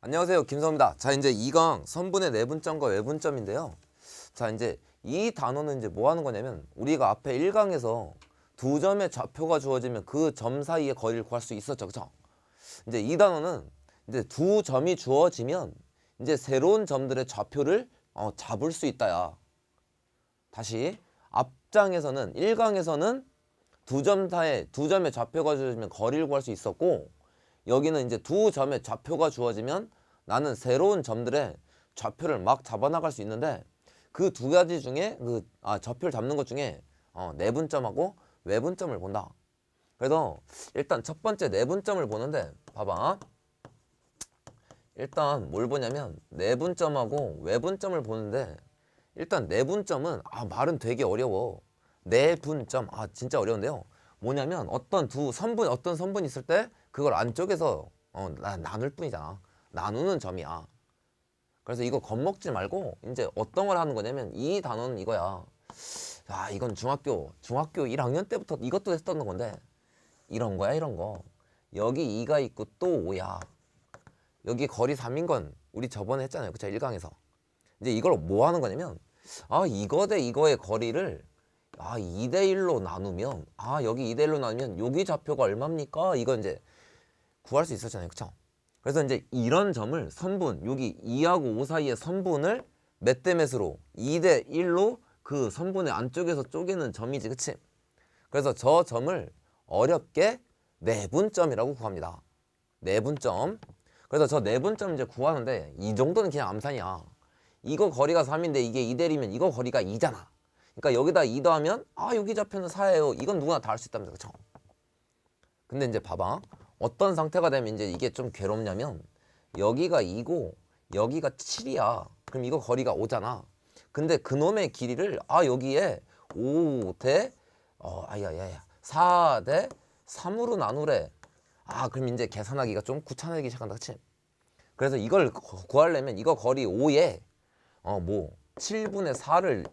안녕하세요, 김서입니다. 자, 이제 2강 선분의 내분점과 외분점인데요. 자, 이제 이 단어는 이제 뭐 하는 거냐면 우리가 앞에 1강에서 두 점의 좌표가 주어지면 그 점 사이의 거리를 구할 수 있었죠, 그쵸? 이제 이 단어는 이제 두 점이 주어지면 이제 새로운 점들의 좌표를 잡을 수 있다야. 다시 앞장에서는 1강에서는 두 점의 좌표가 주어지면 거리를 구할 수 있었고, 여기는 이제 두 점의 좌표가 주어지면 나는 새로운 점들의 좌표를 막 잡아나갈 수 있는데, 그 두 가지 중에 좌표를 잡는 것 중에 내분점하고 외분점을 본다. 그래서 일단 첫 번째 내분점을 보는데 봐봐. 일단 뭘 보냐면 내분점하고 외분점을 보는데, 일단 내분점은 말은 되게 어려워. 내분점 진짜 어려운데요. 뭐냐면 어떤 선분이 있을 때 그걸 안쪽에서 나눌 뿐이잖아. 나누는 점이야. 그래서 이거 겁먹지 말고 이제 어떤 걸 하는 거냐면 이 단어는 이거야. 이건 중학교 1학년 때부터 이것도 했던 건데, 이런 거야, 이런 거. 여기 2가 있고 또 5야. 여기 거리 3인 건 우리 저번에 했잖아요, 그쵸? 1강에서. 이제 이걸 뭐 하는 거냐면 이거 대 이거의 거리를 2대 1로 나누면 여기 2대 1로 나누면 여기 좌표가 얼마입니까? 이거 이제 구할 수 있었잖아요, 그쵸? 그래서 이제 이런 점을 선분, 여기 2하고 5 사이의 선분을 몇 대 몇으로 2대 1로 그 선분의 안쪽에서 쪼개는 점이지, 그치? 그래서 저 점을 어렵게 내분점이라고 구합니다. 내분점. 그래서 저 내분점 이제 구하는데 이 정도는 그냥 암산이야. 이거 거리가 3인데 이게 2대 1이면 이거 거리가 2잖아. 그러니까 여기다 2 더하면 여기 좌표는 4예요. 이건 누구나 다 할 수 있답니다, 그쵸? 근데 이제 봐봐. 어떤 상태가 되면 이제 이게 좀 괴롭냐면 여기가 2고 여기가 7이야. 그럼 이거 거리가 5잖아. 근데 그놈의 길이를 여기에 5 대 4 대 3으로 나누래. 그럼 이제 계산하기가 좀 귀찮아지기 시작한다, 그치? 그래서 이걸 구하려면 이거 거리 5에 7분의 4를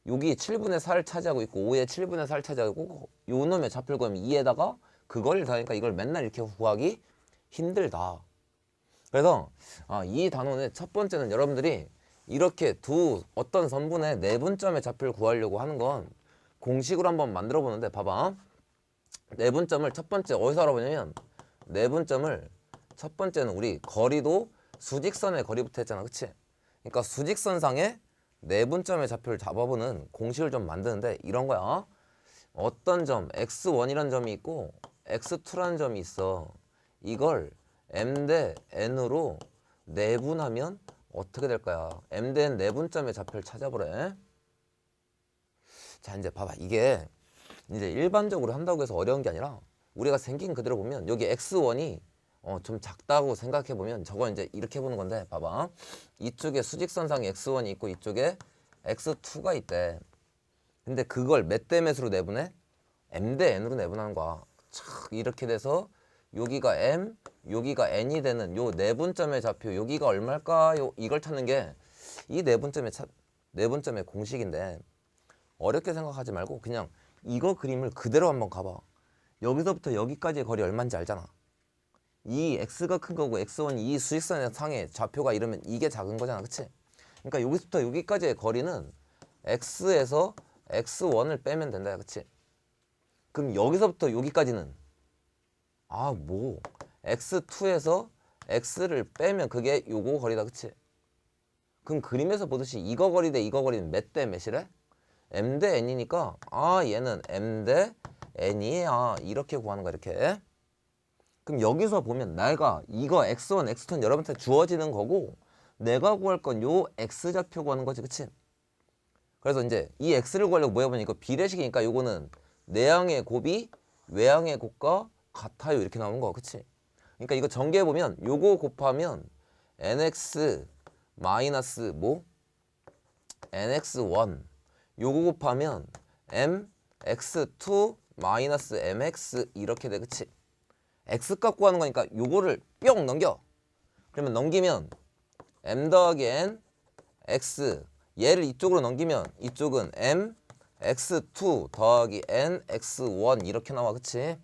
여기 7분의 4를 차지하고 있고 5에 7분의 4를 차지하고 요 놈의 좌표를 구하면 2에다가 그걸 더하니까 이걸 맨날 이렇게 구하기 힘들다. 그래서 이 단원의 첫 번째는 여러분들이 이렇게 어떤 선분의 내분점의 좌표를 구하려고 하는 건 공식으로 한번 만들어 보는데, 봐봐. 내분점을 첫 번째 어디서 알아보냐면, 내분점을 첫 번째는 우리 거리도 수직선의 거리부터 했잖아, 그치? 그러니까 수직선상의 내분점의 좌표를 잡아보는 공식을 좀 만드는데 이런 거야. 어떤 점 x1이라는 점이 있고 x2라는 점이 있어. 이걸 m 대 n으로 내분하면 어떻게 될까요? m 대 n 내분점의 좌표를 찾아보래. 자, 이제 봐봐. 이게 이제 일반적으로 한다고 해서 어려운 게 아니라 우리가 생긴 그대로 보면 여기 x1이 좀 작다고 생각해 보면 저건 이제 이렇게 보는 건데, 봐봐. 이쪽에 수직선상에 x1이 있고 이쪽에 x2가 있대. 근데 그걸 몇 대 몇으로 내분해? m 대 n으로 내분하는 거야. 이렇게 돼서 여기가 m, 여기가 n이 되는 요 내분점의 좌표, 여기가 얼마일까요? 이걸 찾는 게 이 내분점의 공식인데, 어렵게 생각하지 말고 그냥 이거 그림을 그대로 한번 가봐. 여기서부터 여기까지의 거리 얼마인지 알잖아. 이 x가 큰 거고 x1이 이 수직선의 상의 좌표가 이러면 이게 작은 거잖아, 그치? 그러니까 여기서부터 여기까지의 거리는 x에서 x1을 빼면 된다, 그치? 그럼 여기서부터 여기까지는 x2에서 x를 빼면 그게 요거 거리다, 그치? 그럼 그림에서 보듯이 이거 거리 대 이거 거리는 몇 대 몇이래? m 대 n이니까 얘는 m 대 n이야. 이렇게 구하는 거야, 이렇게. 그럼 여기서 보면 내가 이거 x1, x2는 여러분한테 주어지는 거고 내가 구할 건 요 x좌표 구하는 거지, 그치? 그래서 이제 이 x를 구하려고 뭐 해보면 이거 비례식이니까 요거는 내항의 곱이 외항의 곱과 같아요, 이렇게 나오는 거, 그치? 그러니까 이거 전개해보면 요거 곱하면 nx 마이너스 nx1, 요거 곱하면 mx2 마이너스 mx 이렇게 돼, 그치? x값 구하는 거니까 요거를 뿅 넘겨. 그러면 넘기면 m 더하기 n x, 얘를 이쪽으로 넘기면 이쪽은 m x2 더하기 n x1 이렇게 나와, 그치?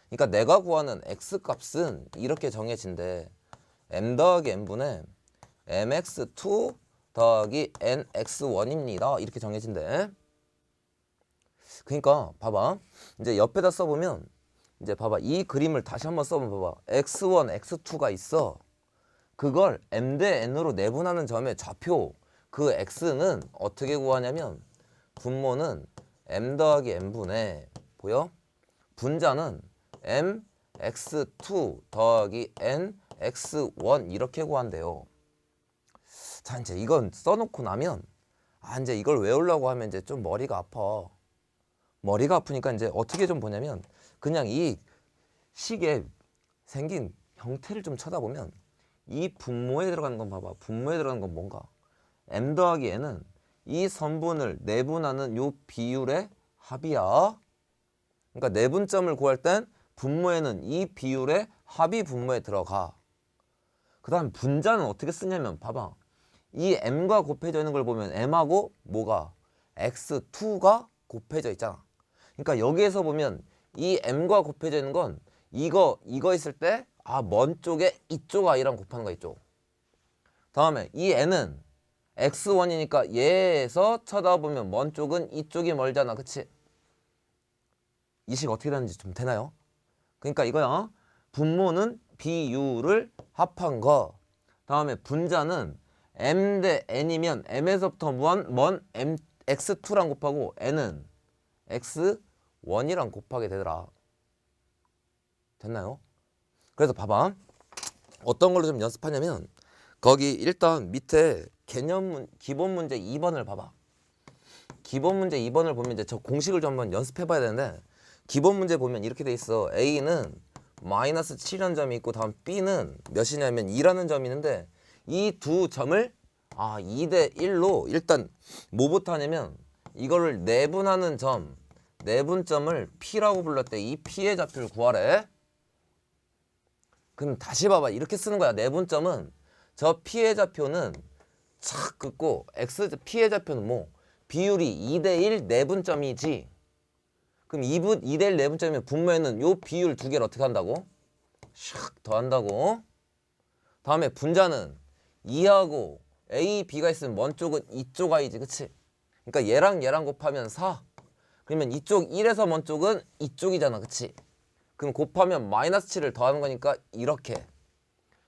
그러니까 내가 구하는 x값은 이렇게 정해진대. m 더하기 n분의 mx2 더하기 nx1입니다. 이렇게 정해진대. 그러니까 봐봐. 이제 옆에다 써보면 이제 봐봐. 이 그림을 다시 한번 써보면 봐봐. x1, x2가 있어. 그걸 m 대 n으로 내분하는 점의 좌표 그 x는 어떻게 구하냐면 분모는 m 더하기 n분의 보여? 분자는 m x2 더하기 n x1 이렇게 구한대요. 자 이제 이건 써놓고 나면 이제 이걸 외우려고 하면 이제 좀 머리가 아파. 머리가 아프니까 이제 어떻게 좀 보냐면 그냥 이 식에 생긴 형태를 좀 쳐다보면 이 분모에 들어가는 건 봐봐. 분모에 들어가는 건 뭔가? m 더하기 n은 이 선분을 내분하는 요 비율의 합이야. 그러니까 내분점을 구할 땐 분모에는 이 비율의 합이 분모에 들어가. 그 다음 분자는 어떻게 쓰냐면 봐봐. 이 m과 곱해져 있는 걸 보면 m하고 뭐가? x2가 곱해져 있잖아. 그러니까 여기에서 보면 이 m과 곱해져 있는 건 이거 있을 때 먼 쪽에 이쪽 i랑 곱하는 거 있죠. 다음에 이 n은 x1이니까 얘에서 쳐다보면 먼 쪽은 이쪽이 멀잖아. 그치? 이 식 어떻게 되는지 좀 되나요? 그러니까 이거야. 분모는 비율을 합한 거. 다음에 분자는 m 대 n이면 m에서부터 먼 m x2랑 곱하고 n은 x1이랑 곱하게 되더라. 됐나요? 그래서 봐봐. 어떤 걸로 좀 연습하냐면 거기 일단 밑에 기본 문제 2번을 봐봐. 기본 문제 2번을 보면 이제 저 공식을 좀 한번 연습해 봐야 되는데 기본 문제 보면 이렇게 돼 있어. A는 마이너스 7이라는 점이 있고 다음 B는 몇이냐면 2라는 점이 있는데 이 두 점을 2대 1로 일단 뭐부터 하냐면 이거를 내분하는 점, 내분점을 P라고 불렀대. 이 P의 좌표를 구하래. 그럼 다시 봐봐. 이렇게 쓰는 거야. 내분점은 저 P의 좌표는 착 긋고 P의 좌표는 뭐? 비율이 2대 1 내분점이지. 그럼 2대 1 내분점이면 분모에는 요 비율 두 개를 어떻게 한다고? 샥 더한다고. 다음에 분자는 2하고 A, B가 있으면 먼 쪽은 이쪽 i지. 그치? 그러니까 얘랑 곱하면 4. 그러면 이쪽 1에서 먼 쪽은 이쪽이잖아. 그치? 그럼 곱하면 마이너스 7을 더하는 거니까 이렇게.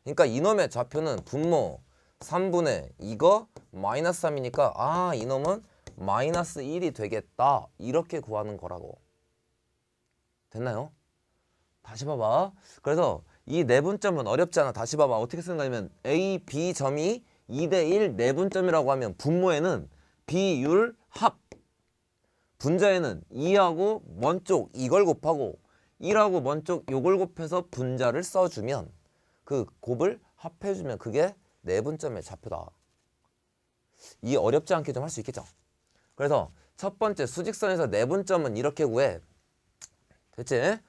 그러니까 이놈의 좌표는 분모 3분의 이거 마이너스 3이니까 이놈은 마이너스 1이 되겠다. 이렇게 구하는 거라고. 됐나요? 다시 봐봐. 그래서 이 내분점은 어렵지 않아. 다시 봐봐. 어떻게 쓰는 거냐면 A, B 점이 2대 1 내분점이라고 하면 분모에는 비율 합. 분자에는 2하고 먼 쪽 이걸 곱하고 1하고 먼 쪽 요걸 곱해서 분자를 써주면 그 곱을 합해주면 그게 내분점의 좌표다. 이 어렵지 않게 좀 할 수 있겠죠. 그래서 첫 번째 수직선에서 내분점은 이렇게 구해. 됐지?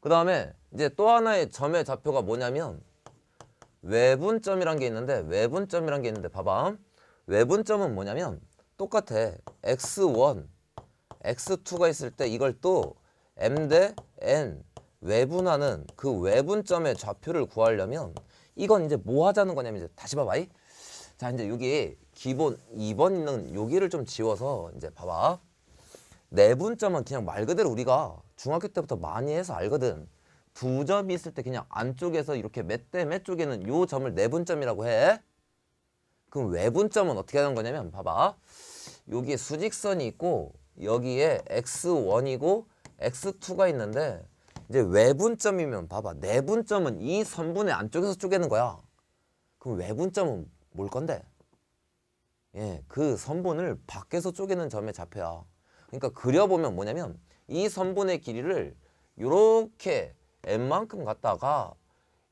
그 다음에 이제 또 하나의 점의 좌표가 뭐냐면 외분점이란 게 있는데 봐봐. 외분점은 뭐냐면 똑같아. x1, x2가 있을 때 이걸 또 m 대 n 외분하는 그 외분점의 좌표를 구하려면 이건 이제 뭐 하자는 거냐면 이제 다시 봐봐. 자 이제 여기 기본 2번 있는 여기를 좀 지워서 이제 봐봐. 내분점은 그냥 말 그대로 우리가 중학교 때부터 많이 해서 알거든. 두 점이 있을 때 그냥 안쪽에서 이렇게 몇 대 몇 쪽에는 요 점을 내분점이라고 해. 그럼 외분점은 어떻게 하는 거냐면 봐봐. 여기에 수직선이 있고 여기에 x1이고 x2가 있는데 이제 외분점이면 봐봐. 내분점은 이 선분의 안쪽에서 쪼개는 거야. 그럼 외분점은 뭘 건데? 그 선분을 밖에서 쪼개는 점의 좌표야. 그러니까 그려보면 뭐냐면 이 선분의 길이를 요렇게 n만큼 갖다가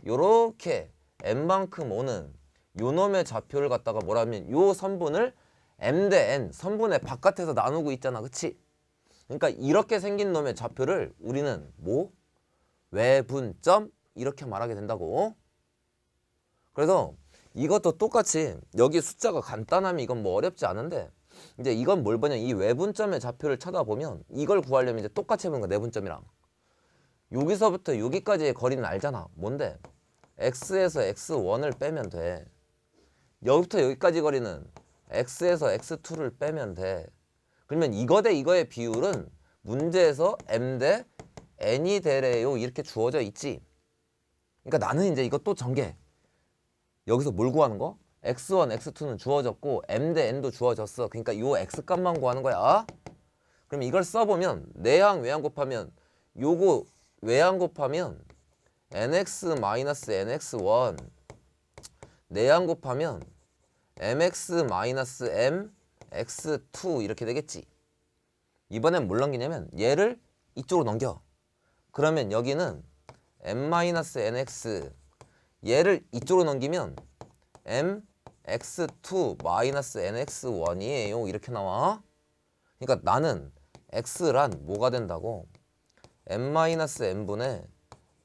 요렇게 n만큼 오는 요놈의 좌표를 갖다가 뭐라면 요 선분을 m 대 n 선분의 바깥에서 나누고 있잖아. 그치? 그러니까 이렇게 생긴 놈의 좌표를 우리는 뭐? 외분점 이렇게 말하게 된다고. 그래서 이것도 똑같이 여기 숫자가 간단하면 이건 뭐 어렵지 않은데 이제 이건 뭘 보냐 이 외분점의 좌표를 찾아보면 이걸 구하려면 이제 똑같이 해보는 거야. 내분점이랑 여기서부터 여기까지의 거리는 알잖아. 뭔데? x에서 x1을 빼면 돼. 여기부터 여기까지 거리는 x에서 x2를 빼면 돼. 그러면 이거 대 이거의 비율은 문제에서 m 대 n이 되래요 이렇게 주어져 있지. 그러니까 나는 이제 이것도 전개. 여기서 뭘 구하는 거? x1, x2는 주어졌고 m 대 n도 주어졌어. 그러니까 요 x값만 구하는 거야. 그럼 이걸 써보면 내항 외항 곱하면 요거 외항 곱하면 nx-nx1 내항 곱하면 mx-m x2 이렇게 되겠지. 이번엔 뭘 넘기냐면 얘를 이쪽으로 넘겨. 그러면 여기는 m-nx 얘를 이쪽으로 넘기면 mx2-nx1이에요 이렇게 나와. 그러니까 나는 x란 뭐가 된다고? m-n분의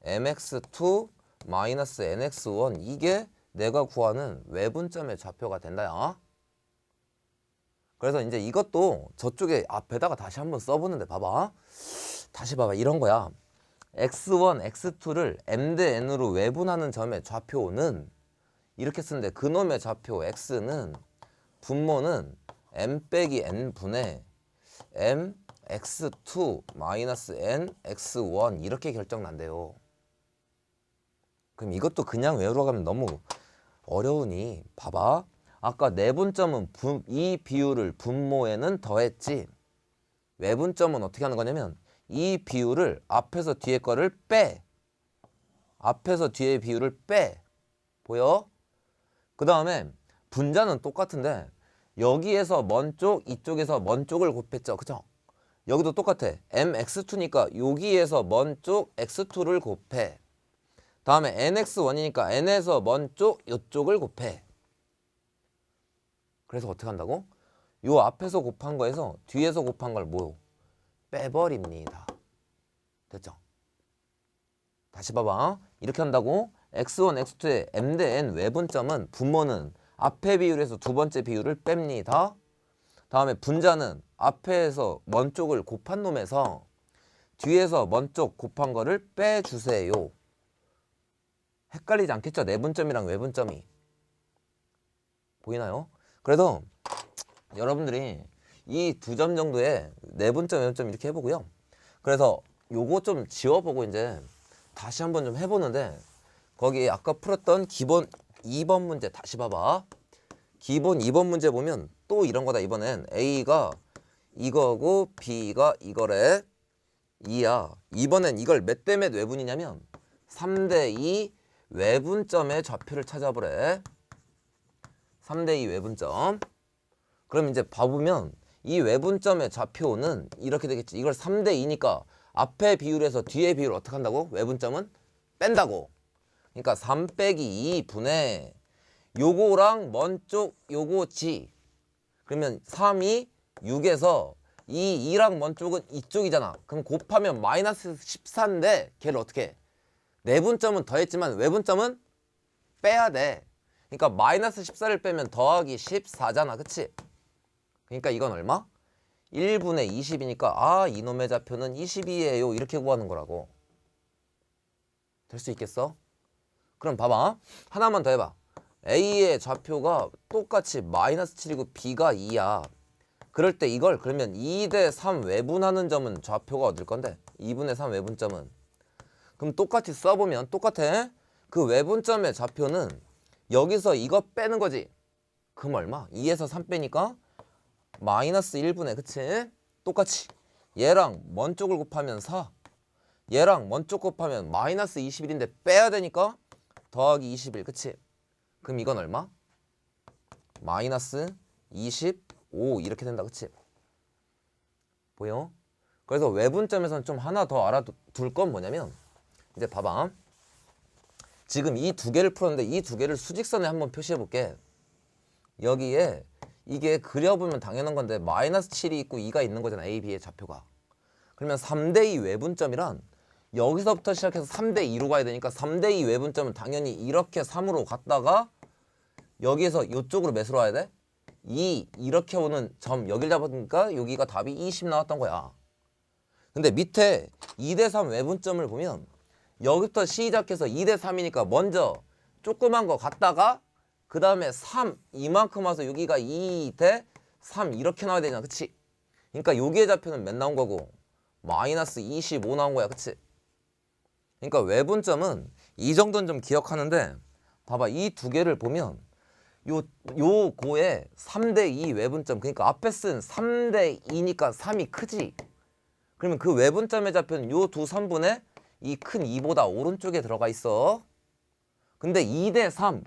mx2-nx1 이게 내가 구하는 외분점의 좌표가 된다야. 그래서 이제 이것도 저쪽에 앞에다가 다시 한번 써보는데 봐봐. 다시 봐봐. 이런 거야. x1, x2를 m 대 n으로 외분하는 점의 좌표는 이렇게 쓰는데 그놈의 좌표 x는 분모는 m 빼기 n 분의 m x2 마이너스 n x1 이렇게 결정난대요. 그럼 이것도 그냥 외우러 가면 너무 어려우니 봐봐. 아까 내분점은 이 비율을 분모에는 더했지. 외분점은 어떻게 하는 거냐면 이 비율을 앞에서 뒤에 거를 빼. 앞에서 뒤에 비율을 빼. 보여? 그 다음에 분자는 똑같은데 여기에서 먼 쪽, 이쪽에서 먼 쪽을 곱했죠. 그죠? 여기도 똑같아. mx2니까 여기에서 먼 쪽 x2를 곱해. 다음에 nx1이니까 n에서 먼 쪽 이쪽을 곱해. 그래서 어떻게 한다고? 요 앞에서 곱한 거에서 뒤에서 곱한 걸 뭐? 빼버립니다. 됐죠? 다시 봐봐. 이렇게 한다고 x1, x2의 m 대 n 외분점은 분모는 앞에 비율에서 두 번째 비율을 뺍니다. 다음에 분자는 앞에서 먼 쪽을 곱한 놈에서 뒤에서 먼 쪽 곱한 거를 빼주세요. 헷갈리지 않겠죠? 내분점이랑 외분점이. 보이나요? 그래서 여러분들이 이 두 점 정도의 내분점, 외분점 이렇게 해보고요. 그래서 요거 좀 지워보고 이제 다시 한번 좀 해보는데 거기 아까 풀었던 기본 2번 문제 다시 봐봐. 기본 2번 문제 보면 또 이런 거다. 이번엔 A가 이거고 B가 이거래. 2야. 이번엔 이걸 몇 대 몇 외분이냐면 3대 2 외분점의 좌표를 찾아보래. 3대 2 외분점. 그럼 이제 봐보면 이 외분점의 좌표는 이렇게 되겠지. 이걸 3대 2니까 앞에 비율에서 뒤에 비율을 어떻게 한다고? 외분점은 뺀다고. 그러니까 3 빼기 2 분의 요거랑 먼 쪽 요거 지. 그러면 3이 6에서 이 2랑 먼 쪽은 이쪽이잖아. 그럼 곱하면 마이너스 14인데 걔를 어떻게 해? 내분점은 더했지만 외분점은 빼야 돼. 그러니까 마이너스 14를 빼면 더하기 14잖아. 그치? 그러니까 이건 얼마? 1분의 20이니까 아 이놈의 좌표는 22예요. 이렇게 구하는 거라고. 될 수 있겠어? 그럼 봐봐. 하나만 더 해봐. A의 좌표가 똑같이 마이너스 7이고 B가 2야. 그럴 때 이걸 그러면 2대 3 외분하는 점은 좌표가 어딜 건데? 2분의 3 외분점은. 그럼 똑같이 써보면 똑같아. 그 외분점의 좌표는 여기서 이거 빼는 거지. 그럼 얼마? 2에서 3 빼니까 마이너스 1분의 그치? 똑같이 얘랑 먼 쪽을 곱하면 4 얘랑 먼 쪽 곱하면 마이너스 21인데 빼야 되니까 더하기 21 그치? 그럼 이건 얼마? 마이너스 25 이렇게 된다 그치? 보여? 그래서 외분점에서는 좀 하나 더 알아둘 건 뭐냐면 이제 봐봐. 지금 이 두 개를 풀었는데 이 두 개를 수직선에 한번 표시해 볼게. 여기에 이게 그려보면 당연한 건데 마이너스 7이 있고 2가 있는 거잖아. A, B의 좌표가. 그러면 3대 2 외분점이란 여기서부터 시작해서 3대 2로 가야 되니까 3대 2 외분점은 당연히 이렇게 3으로 갔다가 여기에서 이쪽으로 몇으로 와야 돼? 2 이렇게 오는 점 여기를 잡으니까 여기가 답이 20 나왔던 거야. 근데 밑에 2대 3 외분점을 보면 여기부터 시작해서 2대 3이니까 먼저 조그만 거 갖다가 그 다음에 3 이만큼 와서 여기가 2대 3 이렇게 나와야 되잖아. 그치? 그러니까 여기의 좌표는 몇 나온 거고 마이너스 25 나온 거야. 그치? 그러니까 외분점은 이 정도는 좀 기억하는데 봐봐. 이 두 개를 보면 요 고에 3대 2 외분점, 그러니까 앞에 쓴 3대 2니까 3이 크지. 그러면 그 외분점의 좌표는 요 두 선분의 이 큰 2보다 오른쪽에 들어가 있어. 근데 2대 3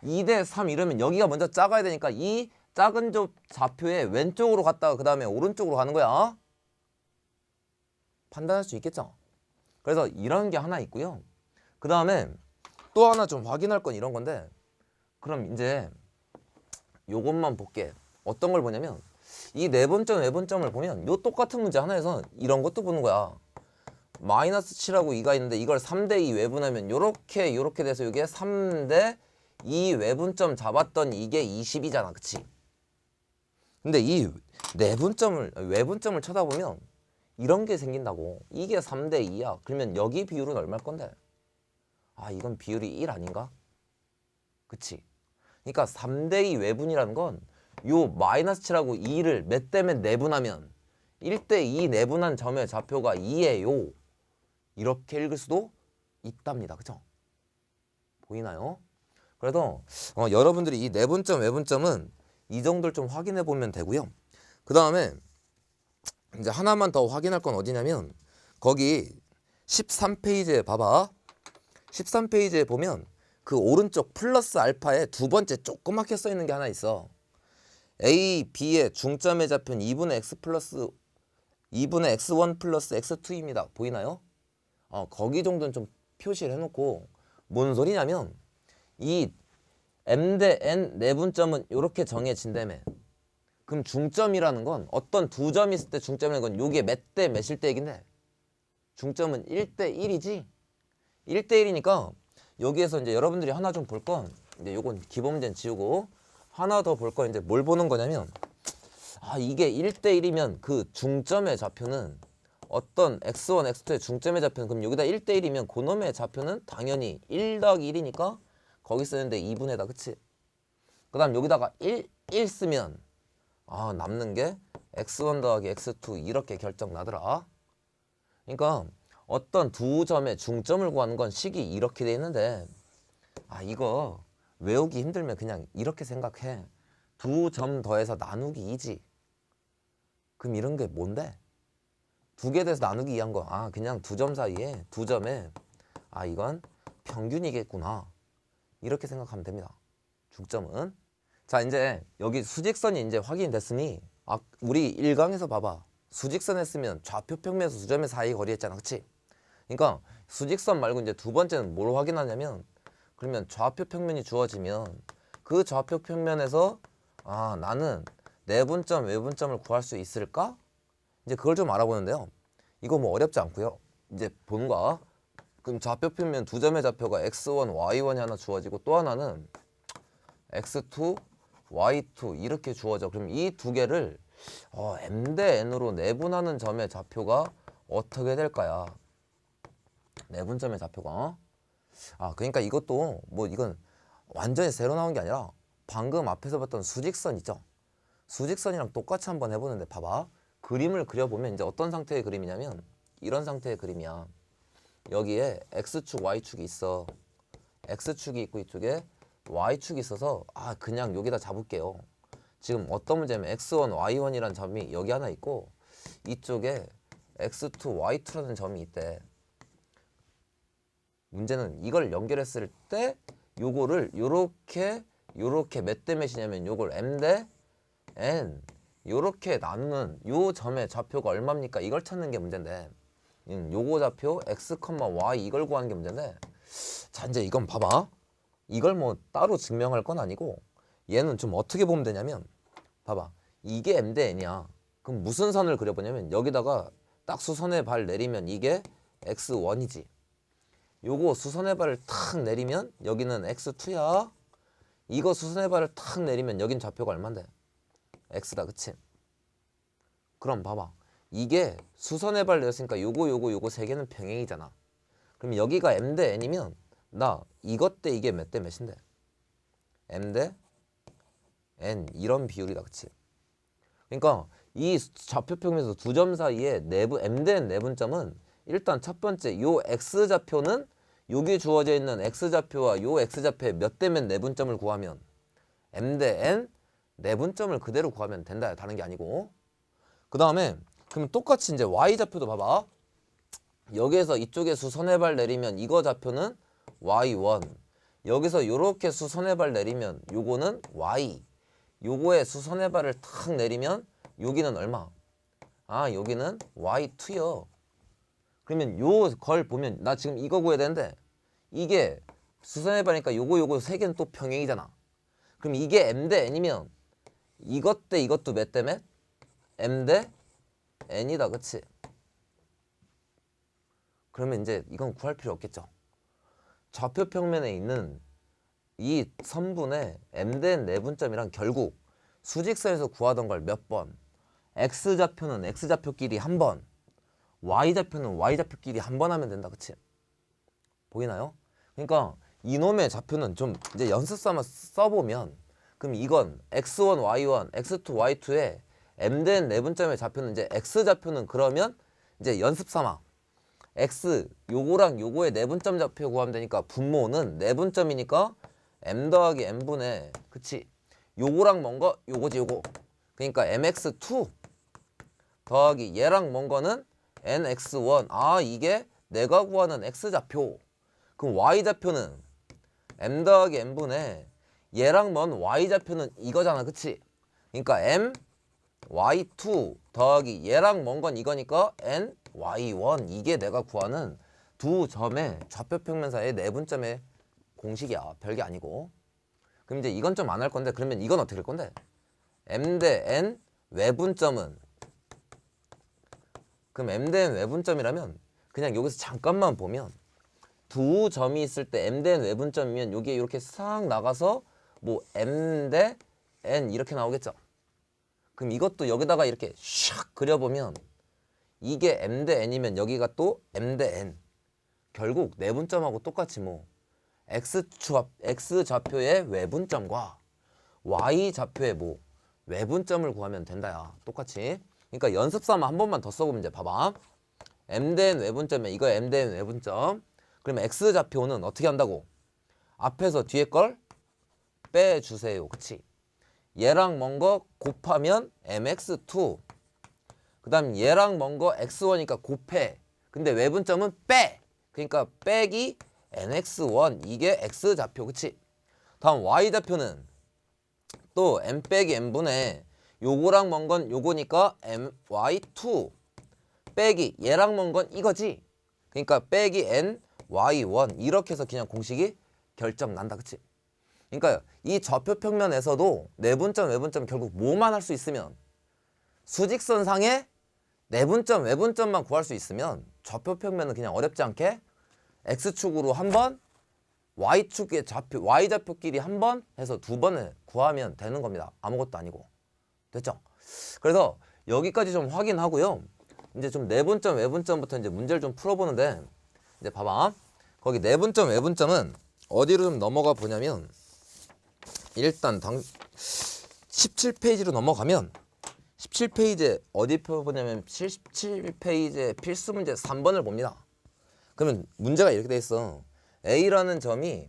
2대 3 이러면 여기가 먼저 작아야 되니까 이 작은 좌표의 왼쪽으로 갔다가 그 다음에 오른쪽으로 가는 거야. 판단할 수 있겠죠? 그래서 이런 게 하나 있고요. 그 다음에 또 하나 좀 확인할 건 이런 건데, 그럼 이제 요것만 볼게. 어떤 걸 보냐면 이 내분점 외분점을 보면 요 똑같은 문제 하나에서 이런 것도 보는 거야. 마이너스 7하고 2가 있는데 이걸 3대 2 외분하면 요렇게 돼서 이게 3대 2 외분점 잡았던 이게 20이잖아. 그치? 근데 이 외분점을 쳐다보면 이런 게 생긴다고. 이게 3대 2야. 그러면 여기 비율은 얼마일 건데? 아, 이건 비율이 1 아닌가? 그치? 그러니까 3대 2 외분이라는 건 요 마이너스 7하고 2를 몇 대 몇 내분하면 1대 2 내분한 점의 좌표가 2예요. 이렇게 읽을 수도 있답니다. 그쵸? 보이나요? 그래서 여러분들이 이 내분점 외분점은 이 정도를 좀 확인해 보면 되고요. 그 다음에 이제 하나만 더 확인할 건 어디냐면 거기 13페이지에 봐봐. 13페이지에 보면 그 오른쪽 플러스 알파에 두 번째 조그맣게 써 있는 게 하나 있어. A, B의 중점의 좌표는 2분의 x1 플러스 x2입니다. 보이나요? 거기 정도는 좀 표시를 해놓고, 뭔 소리냐면 이 M 대 N 내분점은 이렇게 정해진다며. 그럼 중점이라는 건 어떤 두 점이 있을 때 중점이라는 건 요게 몇 대 몇일 때 얘긴데, 중점은 1대 1이지. 1대 1이니까 여기에서 이제 여러분들이 하나 좀 볼 건, 이제 요건 기본 문제는 지우고 하나 더 볼 건 이제 뭘 보는 거냐면, 이게 1대 1이면 그 중점의 좌표는 어떤 x1, x2의 중점의 좌표는, 그럼 여기다 1대 1이면 그놈의 좌표는 당연히 1 더하기 1이니까 거기 쓰는데 2분의다. 그치? 그 다음 여기다가 1 쓰면 남는 게 x1 더하기 x2 이렇게 결정 나더라. 그러니까 어떤 두 점의 중점을 구하는 건 식이 이렇게 돼 있는데, 이거 외우기 힘들면 그냥 이렇게 생각해. 두 점 더해서 나누기 2지. 그럼 이런 게 뭔데? 두 개 돼서 나누기 2한 거. 그냥 두 점 사이에 두 점에 이건 평균이겠구나. 이렇게 생각하면 됩니다. 중점은. 자, 이제 여기 수직선이 이제 확인됐으니 우리 1강에서 봐봐. 수직선 했으면 좌표 평면에서 두 점의 사이 거리 했잖아. 그치? 그러니까 수직선 말고 이제 두 번째는 뭘 확인하냐면, 그러면 좌표 평면이 주어지면 그 좌표 평면에서 나는 내분점 외분점을 구할 수 있을까? 이제 그걸 좀 알아보는데요. 이거 뭐 어렵지 않고요. 이제 보는 거야. 그럼 좌표 평면 두 점의 좌표가 x1, y1이 하나 주어지고 또 하나는 x2, y2 이렇게 주어져. 그럼 이 두 개를 m 대 n으로 내분하는 점의 좌표가 어떻게 될까요? 내분점의 좌표가. 그러니까 이것도 뭐 이건 완전히 새로 나온 게 아니라 방금 앞에서 봤던 수직선 있죠? 수직선이랑 똑같이 한번 해보는데 봐봐. 그림을 그려보면 이제 어떤 상태의 그림이냐면 이런 상태의 그림이야. 여기에 x축, y축이 있어. x축이 있고 이쪽에 y축이 있어서 그냥 여기다 잡을게요. 지금 어떤 문제냐면 x1, y1이라는 점이 여기 하나 있고 이쪽에 x2, y2라는 점이 있대. 문제는 이걸 연결했을 때 요거를 요렇게 몇 대 몇이냐면 요걸 m 대 n 요렇게 나누는 요 점의 좌표가 얼마입니까? 이걸 찾는 게 문제인데, 요거 좌표 x, y 이걸 구하는 게 문제인데, 자 이제 이건 봐봐. 이걸 뭐 따로 증명할 건 아니고 얘는 좀 어떻게 보면 되냐면, 봐봐. 이게 m 대 n이야. 그럼 무슨 선을 그려보냐면 여기다가 딱 수선의 발 내리면 이게 x1이지. 요거 수선의 발을 탁 내리면 여기는 x2야. 이거 수선의 발을 탁 내리면 여긴 좌표가 얼만데? x다. 그치? 그럼 봐봐. 이게 수선의 발 내렸으니까 요거 세 개는 평행이잖아. 그럼 여기가 m 대 n이면 나 이것 대 이게 몇 대 몇인데? m 대 n 이런 비율이다. 그치? 그러니까 이 좌표평면에서 두 점 사이에 내분 m 대 n 내분점은 일단 첫 번째 요 x좌표는 여기 주어져 있는 x좌표와 요 x좌표의 몇 대 몇 내분점을 구하면 m 대 n 내분점을 그대로 구하면 된다. 다른 게 아니고. 그 다음에 그럼 똑같이 이제 y좌표도 봐봐. 여기에서 이쪽에 수선해발 내리면 이거 좌표는 y1. 여기서 요렇게 수선해발 내리면 요거는 y. 요거에 수선해발을 탁 내리면 여기는 얼마? 아, 여기는 y2요. 그러면 요 걸 보면 나 지금 이거 구해야 되는데 이게 수선해발이니까 요거 세 개는 또 평행이잖아. 그럼 이게 m 대 n이면 이것 대 이것도 몇 대 몇? m 대 n이다. 그치? 그러면 이제 이건 구할 필요 없겠죠. 좌표 평면에 있는 이 선분의 m 대 n 내분점이란 결국 수직선에서 구하던 걸 몇 번, x좌표는 x좌표끼리 한 번, y좌표는 y좌표끼리 한 번 하면 된다. 그치? 보이나요? 그러니까 이놈의 좌표는 좀 이제 연습 삼아 써보면 그럼 이건 x1, y1, x2, y2의 m 대 n 내분점의 좌표는 이제 x좌표는 그러면 이제 연습 삼아 x 요거랑 요거의 내분점 좌표 구하면 되니까 분모는 내분점이니까 m 더하기 n분의 그치? 요거랑 먼 거 요거지 요거. 그러니까 mx2 더하기 얘랑 먼 거는 nx1. 아, 이게 내가 구하는 x좌표. 그럼 y좌표는 m 더하기 n분의 얘랑 먼 y좌표는 이거잖아. 그치? 그러니까 m y2 더하기 얘랑 먼 건 이거니까 n y1. 이게 내가 구하는 두 점의 좌표평면 사이의 내분점의 공식이야. 별게 아니고. 그럼 이제 이건 좀 안 할 건데 그러면 이건 어떻게 할 건데? m 대 n 외분점은 그럼 m 대 n 외분점이라면 그냥 여기서 잠깐만 보면 두 점이 있을 때 m 대 n 외분점이면 여기에 이렇게 싹 나가서 뭐 m 대 n 이렇게 나오겠죠. 그럼 이것도 여기다가 이렇게 샥 그려보면 이게 m 대 n이면 여기가 또 m 대 n. 결국 내분점하고 똑같이 뭐 x좌표의 외분점과 y좌표의 뭐 외분점을 구하면 된다야. 똑같이. 그러니까 연습삼아 한 번만 더 써보면 이제 봐봐. m 대 n 외분점에 이거 m 대 n 외분점. 그러면 x좌표는 어떻게 한다고? 앞에서 뒤에 걸 빼주세요. 그치? 얘랑 먼 거 곱하면 mx2. 그 다음 얘랑 먼 거 x1이니까 곱해. 근데 외분점은 빼. 그러니까 빼기 nx1. 이게 x좌표. 그치? 다음 y좌표는 또 m 빼기 n분의 요거랑 먼 건 요거니까 my2 빼기 얘랑 먼 건 이거지. 그러니까 빼기 ny1. 이렇게 해서 그냥 공식이 결정 난다. 그치? 그러니까 이 좌표 평면에서도 내분점 외분점 결국 뭐만 할 수 있으면 수직선상에 내분점 외분점만 구할 수 있으면 좌표 평면은 그냥 어렵지 않게 x축으로 한 번, y축의 좌표 y좌표끼리 한 번 해서 두 번을 구하면 되는 겁니다. 아무것도 아니고. 됐죠? 그래서 여기까지 좀 확인하고요. 이제 좀 내분점 외분점부터 이제 문제를 좀 풀어보는데 이제 봐봐. 거기 내분점 외분점은 어디로 좀 넘어가 보냐면 일단 17페이지로 넘어가면 17페이지에 어디 펴보냐면 17페이지에 필수 문제 3번을 봅니다. 그러면 문제가 이렇게 돼 있어. A라는 점이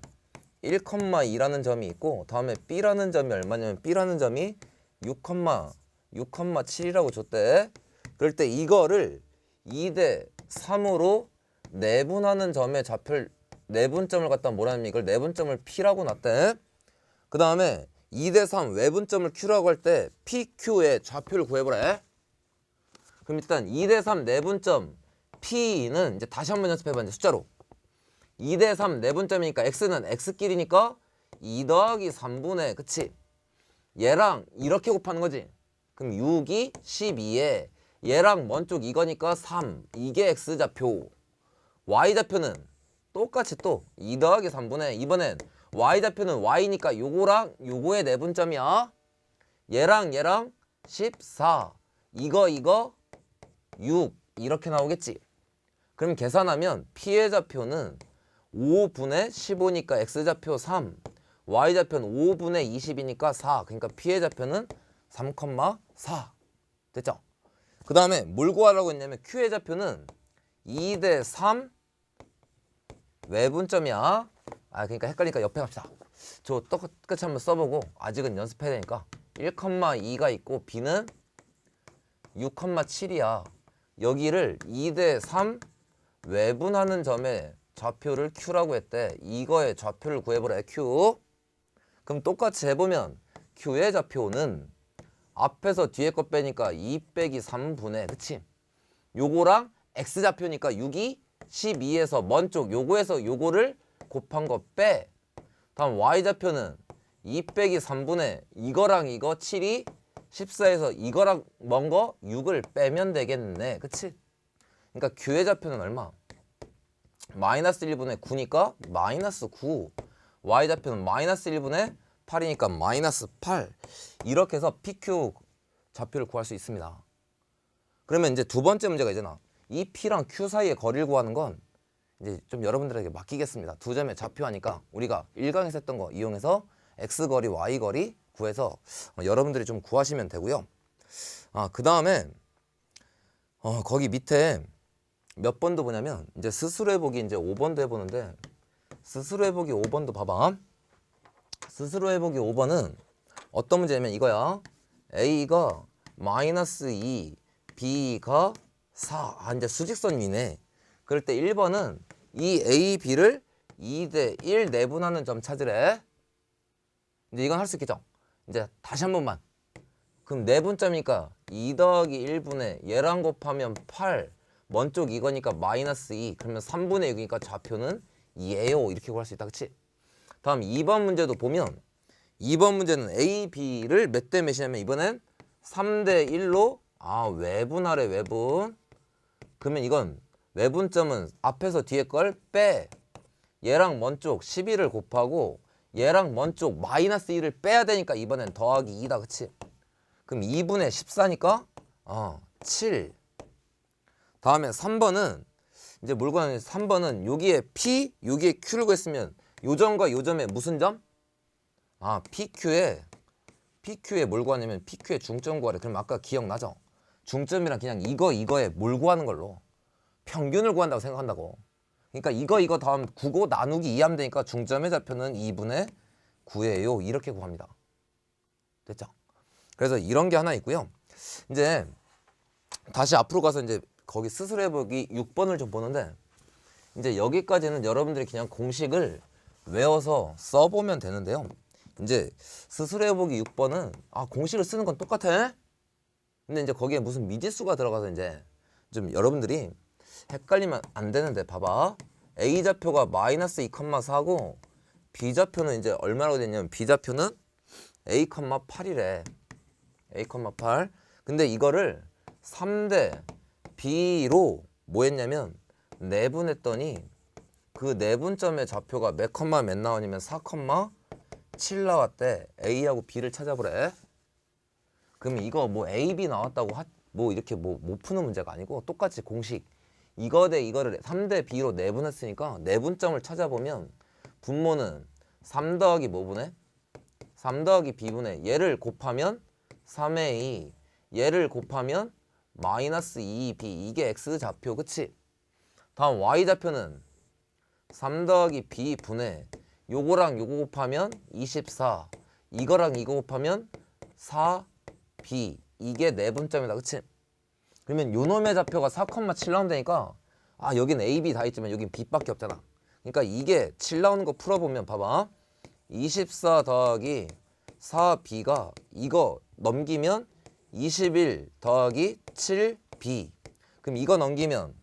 1,2라는 점이 있고 다음에 B라는 점이 얼마냐면 B라는 점이 6,7이라고 줬대. 그럴 때 이거를 2대 3으로 내분하는 점의 좌표 내분점을 갖다 뭐라냐면 이걸 내분점을 P라고 놨대. 그 다음에 2대 3 외분점을 Q라고 할 때 PQ의 좌표를 구해보래. 그럼 일단 2대 3 내분점 P는 이제 다시 한번 연습해봐. 이제 숫자로 2대 3 내분점이니까 X는 X끼리니까 2 더하기 3분의 그치? 얘랑 이렇게 곱하는 거지. 그럼 6이 12에 얘랑 먼 쪽 이거니까 3. 이게 X좌표. Y좌표는 똑같이 또 2 더하기 3분의 이번엔 Y좌표는 Y니까 요거랑 요거의 내분점이야. 얘랑 얘랑 14. 이거 6 이렇게 나오겠지. 그럼 계산하면 P의 좌표는 5분의 15니까 X좌표 3, Y좌표는 5분의 20이니까 4. 그러니까 P의 좌표는 3,4. 됐죠? 그 다음에 뭘 구하라고 했냐면 Q의 좌표는 2대 3 외분점이야. 그러니까 헷갈리니까 옆에 갑시다. 저 똑같이 한번 써보고 아직은 연습해야 되니까 1,2가 있고 B는 6,7이야. 여기를 2대 3 외분하는 점의 좌표를 Q라고 했대. 이거의 좌표를 구해보래. Q. 그럼 똑같이 해보면 Q의 좌표는 앞에서 뒤에 거 빼니까 2 빼기 3분의 그치? 요거랑 X좌표니까 6이 12에서 먼 쪽 요거에서 요거를 곱한 거 빼. 다음 Y좌표는 2 빼기 3분의 이거랑 이거 7이 14에서 이거랑 먼 거 6을 빼면 되겠네. 그치? 그러니까 Q의 좌표는 얼마? 마이너스 1분의 9니까 마이너스 9. Y좌표는 마이너스 1분의 8이니까 마이너스 8. 이렇게 해서 PQ 좌표를 구할 수 있습니다. 그러면 이제 두 번째 문제가 있잖아. 이 P랑 Q 사이의 거리를 구하는 건 이제 좀 여러분들에게 맡기겠습니다. 두 점의 좌표하니까 우리가 1강에서 했던 거 이용해서 X거리, Y거리 구해서 여러분들이 좀 구하시면 되고요. 그 다음에 거기 밑에 몇 번도 보냐면 이제 스스로 해보기 이제 5번도 해보는데 스스로 해보기 5번도 봐봐. 스스로 해보기 5번은 어떤 문제냐면 이거야. A가 마이너스 2, B가 4. 이제 수직선 위네. 그럴 때 1번은 이 A, B를 2대 1 내분하는 점 찾으래. 이제 이건 할 수 있겠죠? 이제 다시 한 번만. 그럼 내분점이니까 2 더하기 1분의 얘랑 곱하면 8. 먼 쪽 이거니까 마이너스 2. 그러면 3분의 6이니까 좌표는 2예요. 이렇게 구할 수 있다. 그치? 다음 2번 문제도 보면 2번 문제는 A, B를 몇 대 몇이냐면 이번엔 3대 1로 외분하래. 외분. 그러면 이건 외분점은 앞에서 뒤에 걸 빼. 얘랑 먼 쪽 12를 곱하고 얘랑 먼 쪽 마이너스 1을 빼야 되니까 이번엔 더하기 2다. 그치? 그럼 2분의 14니까 7. 다음에 3번은 이제 뭘 구하냐면 3번은 여기에 P, 여기에 Q를 구했으면 요점과 요점의 무슨 점? PQ에 뭘 구하냐면 PQ의 중점 구하래. 그럼 아까 기억나죠? 중점이랑 그냥 이거에 뭘 구하는 걸로 평균을 구한다고 생각한다고. 그러니까 이거 다음 9고 나누기 2 하면 되니까 중점의 좌표는 2분의 9예요. 이렇게 구합니다. 됐죠? 그래서 이런 게 하나 있고요. 이제 다시 앞으로 가서 이제 거기 스스로 해보기 6번을 좀 보는데 이제 여기까지는 여러분들이 그냥 공식을 외워서 써보면 되는데요. 이제 스스로 해보기 6번은 공식을 쓰는 건 똑같아. 근데 이제 거기에 무슨 미지수가 들어가서 이제 좀 여러분들이 헷갈리면 안 되는데 봐봐. A좌표가 마이너스 2,4고 B좌표는 이제 얼마라고 됐냐면 B좌표는 A,8이래. A,8. 근데 이거를 3대 B로 뭐 했냐면 내분했더니 그 내분점의 좌표가 몇 컴마 몇 나오냐면 4,7 나왔대. A하고 B를 찾아보래. 그러면 이거 뭐 A, B 나왔다고 뭐 이렇게 못 푸는 문제가 아니고 똑같이 공식 이거 대 이거를 3대 B로 내분했으니까 내분점을 찾아보면 분모는 3 더하기 뭐분의? 3 더하기 B분의 얘를 곱하면 3A 얘를 곱하면 마이너스 2B 이게 X좌표. 그치? 다음 Y좌표는 3 더하기 B분의 요거랑 요거 곱하면 24 이거랑 이거 곱하면 4B 이게 내분점이다. 그치? 그러면 요놈의 좌표가 4,7 나온다니까 여긴 A, B 다 있지만 여긴 B밖에 없잖아. 그러니까 이게 7 나오는 거 풀어보면 봐봐. 24 더하기 4B가 이거 넘기면 21 더하기 7B. 그럼 이거 넘기면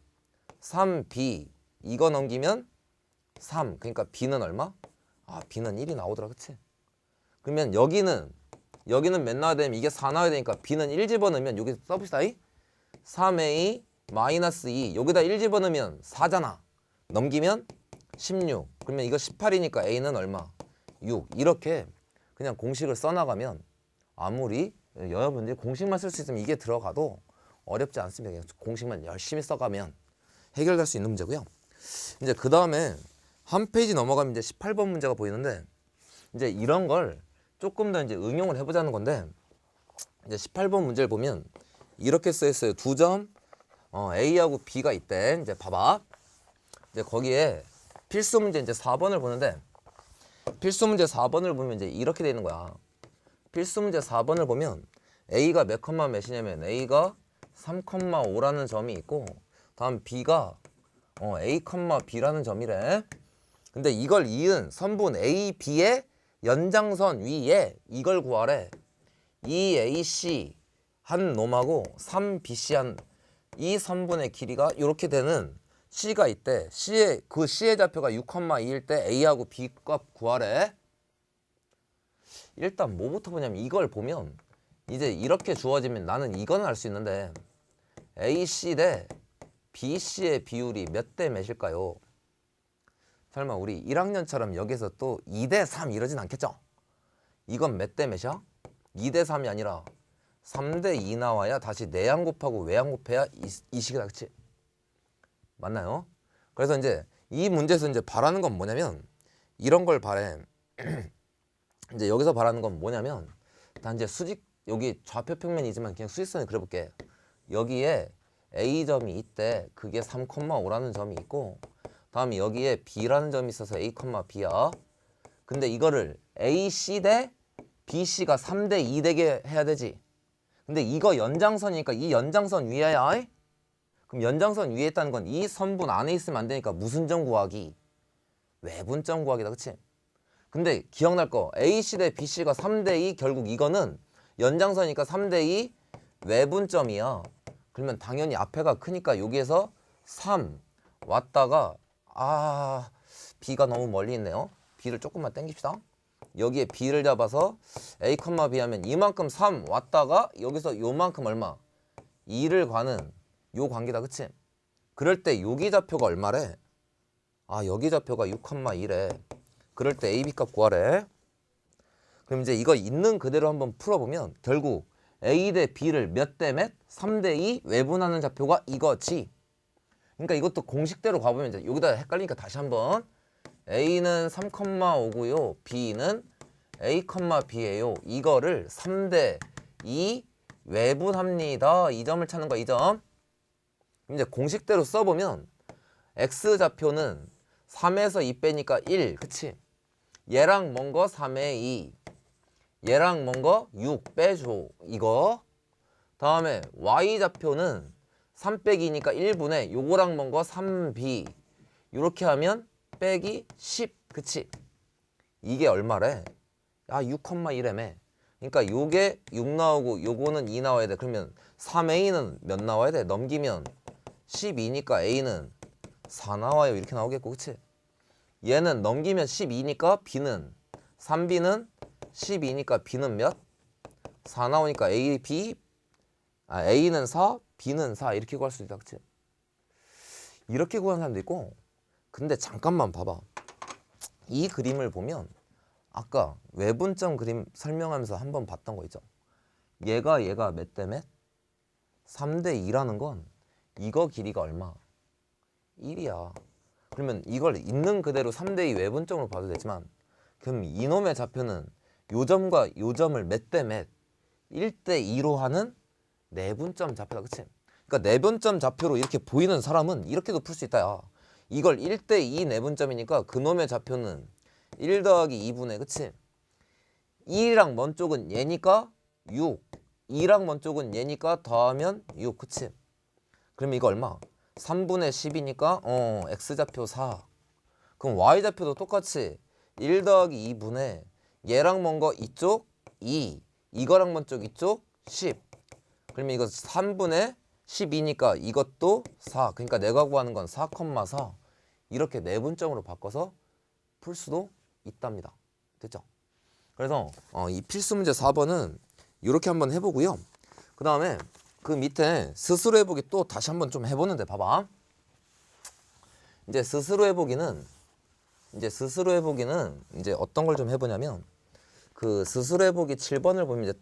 3B 이거 넘기면 3. 그러니까 B는 얼마? B는 1이 나오더라. 그치? 그러면 여기는 몇 나와야 되면 이게 4 나와야 되니까 B는 1 집어넣으면 여기 써봅시다. 3A 마이너스 2 여기다 1 집어넣으면 4잖아. 넘기면 16. 그러면 이거 18이니까 A는 얼마? 6. 이렇게 그냥 공식을 써나가면 아무리 여러분들이 공식만 쓸 수 있으면 이게 들어가도 어렵지 않습니다. 그냥 공식만 열심히 써가면 해결될 수 있는 문제고요. 이제 그 다음에 한 페이지 넘어가면 이제 18번 문제가 보이는데 이제 이런 걸 조금 더 이제 응용을 해보자는 건데 이제 18번 문제를 보면 이렇게 써 있어요. 두 점 A하고 B가 있대. 이제 봐봐. 이제 거기에 필수 문제 이제 4번을 보는데 필수 문제 4번을 보면 이제 이렇게 되는 거야. 필수 문제 4번을 보면 A가 몇 컴마 몇이냐면 A가 3,5라는 점이 있고 다음 B가 A, B라는 점이래. 근데 이걸 이은 선분 A, B의 연장선 위에 이걸 구하래. 2AC 한 놈하고 3BC 한 이 선분의 길이가 이렇게 되는 C가 있대. C의 좌표가 6,2일 때 A하고 B 값 구하래. 일단 뭐부터 보냐면 이걸 보면 이제 이렇게 주어지면 나는 이거는 알 수 있는데 AC 대 BC의 비율이 몇 대 몇일까요? 설마 우리 1학년처럼 여기서 또 2대 3 이러진 않겠죠? 이건 몇 대 몇이야? 2대 3이 아니라 3대 2 나와야 다시 내양 곱하고 외양 곱해야 이 식이다. 그치? 맞나요? 그래서 이제 이 문제에서 이제 바라는 건 뭐냐면 이런 걸 바래. 이제 여기서 바라는 건 뭐냐면 난 이제 수직 여기 좌표 평면이지만 그냥 수직선을 그려볼게. 여기에 A점이 있대. 그게 3,5라는 점이 있고 다음에 여기에 B라는 점이 있어서 A, B야. 근데 이거를 AC 대 BC가 3대 2 되게 해야 되지. 근데 이거 연장선이니까 이 연장선 위에야. 그럼 연장선 위에 있다는 건 이 선분 안에 있으면 안 되니까 무슨 점 구하기? 외분점 구하기다. 그치? 근데 기억날 거 AC 대 BC가 3대 2 결국 이거는 연장선이니까 3대 2 외분점이야. 그러면 당연히 앞에가 크니까 여기에서 3 왔다가 B가 너무 멀리 있네요. B를 조금만 당깁시다. 여기에 B를 잡아서 A, B 하면 이만큼 3 왔다가 여기서 요만큼 얼마? 2를 가는 요 관계다. 그치? 그럴 때 여기 좌표가 얼마래? 여기 좌표가 6,2래. 그럴 때 AB 값 구하래. 그럼 이제 이거 있는 그대로 한번 풀어보면 결국 A 대 B를 몇 대 몇? 3대 2 외분하는 좌표가 이거지. 그러니까 이것도 공식대로 가보면 이제 여기다 헷갈리니까 다시 한번 A는 3,5고요. B는 A, B예요. 이거를 3대 2 외분합니다. 이 점을 찾는 거야. 이 점. 이제 공식대로 써보면 X좌표는 3에서 2 빼니까 1. 그치? 얘랑 먼 거 3에 2. 얘랑 먼 거 6 빼줘. 이거. 다음에 Y좌표는 3 빼기 2니까 1분의 요거랑 먼 거 3B. 이렇게 하면 빼기 10. 그치? 이게 얼마래? 6,1이라며. 그러니까 요게 6 나오고 요거는 2 나와야 돼. 그러면 3A는 몇 나와야 돼? 넘기면 12니까 A는 4 나와요. 이렇게 나오겠고. 그치? 얘는 넘기면 12니까 B는 3B는 12니까 B는 몇? 4 나오니까 A는 4, B는 4 이렇게 구할 수 있다. 그치? 이렇게 구하는 사람도 있고. 근데 잠깐만 봐봐. 이 그림을 보면 아까 외분점 그림 설명하면서 한번 봤던 거 있죠. 얘가 몇 대 몇? 3대 2라는 건 이거 길이가 얼마? 1이야. 그러면 이걸 있는 그대로 3대 2 외분점으로 봐도 되지만 그럼 이놈의 좌표는 요 점과 요 점을 몇 대 몇? 1대 2로 하는 내분점 좌표다. 그치? 그러니까 내분점 좌표로 이렇게 보이는 사람은 이렇게도 풀 수 있다. 야. 이걸 1대 2 내분점이니까 그놈의 좌표는 1 더하기 2분의 그치? 2랑 먼 쪽은 얘니까 6 2랑 먼 쪽은 얘니까 더하면 6 그치? 그럼 이거 얼마? 3분의 10이니까 X좌표 4. 그럼 Y좌표도 똑같이 1 더하기 2분의 얘랑 먼 거 이쪽 2 이거랑 먼 쪽 이쪽 10. 그러면 이거 3분의 12니까 이것도 4. 그러니까 내가 구하는 건 4,4. 이렇게 내분점으로 바꿔서 풀 수도 있답니다. 됐죠? 그래서 이 필수 문제 4번은 이렇게 한번 해보고요. 그 다음에 그 밑에 스스로 해보기 또 다시 한번 좀 해보는데 봐봐. 이제 스스로 해보기는 이제 어떤 걸 좀 해보냐면 그 스스로 해보기 7번을 보면 이제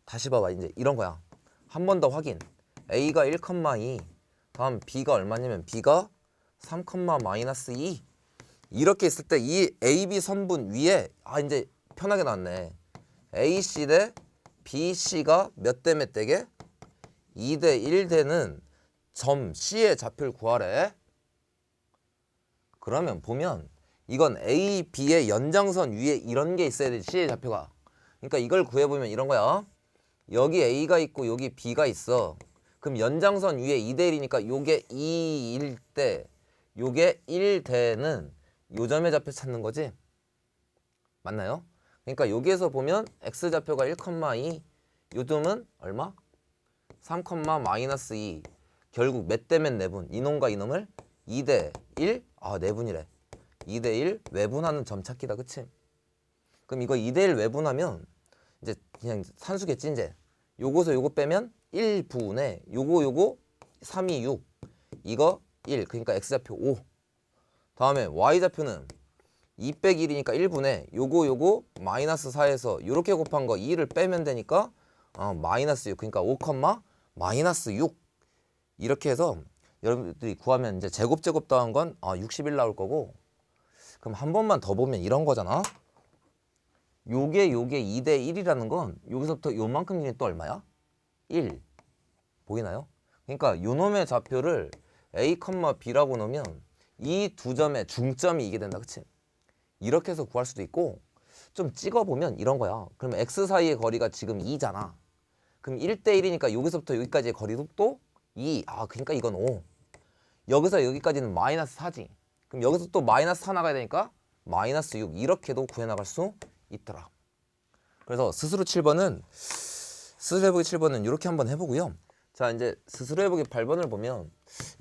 다시 봐봐. 이제 이런 거야. 한 번 더 확인. A가 1,2 다음 B가 얼마냐면 B가 3, 마이너스 2 이렇게 있을 때 이 AB 선분 위에 이제 편하게 나왔네. AC 대 BC가 몇 대 몇 대게? 2대 1 되는 점 C의 좌표를 구하래. 그러면 보면 이건 A, B의 연장선 위에 이런 게 있어야 돼. C의 좌표가. 그러니까 이걸 구해보면 이런 거야. 여기 A가 있고 여기 B가 있어. 그럼 연장선 위에 2대 1이니까 요게 2일 때 요게 1대는 요 점의 좌표 찾는 거지. 맞나요? 그러니까 여기에서 보면 X좌표가 1,2 요점은 얼마? 3, 마이너스 2 결국 몇 대면 내분? 이놈과 이놈을 2대 1? 내분이래. 2대 1 외분하는 점 찾기다. 그치? 그럼 이거 2대 1 외분하면 이제 그냥 산수겠지 이제. 요거서 요거 빼면 1분의 요거 3, 2, 6 이거 1 그러니까 X좌표 5 다음에 Y좌표는 2 빼기 1이니까 1분의 요거 마이너스 4에서 요렇게 곱한 거 2를 빼면 되니까 마이너스 6 그러니까 5, 마이너스 6 이렇게 해서 여러분들이 구하면 이제 제곱 더한 건 61 나올 거고 그럼 한 번만 더 보면 이런 거잖아. 요게 2대 1이라는 건 여기서부터 요만큼 중에 또 얼마야? 1 보이나요? 그러니까 요놈의 좌표를 A, B라고 놓으면 이 두 점의 중점이 이게 된다. 그치? 이렇게 해서 구할 수도 있고 좀 찍어보면 이런 거야. 그러면 X 사이의 거리가 지금 2잖아. 그럼 1대 1이니까 여기서부터 여기까지의 거리도 또 2. 그러니까 이건 5. 여기서 여기까지는 마이너스 4지. 그럼 여기서 또 마이너스 4 나가야 되니까 마이너스 6 이렇게도 구해나갈 수 있더라. 그래서 스스로 해보기 7번은 이렇게 한번 해보고요. 자 이제 스스로 해보기 8번을 보면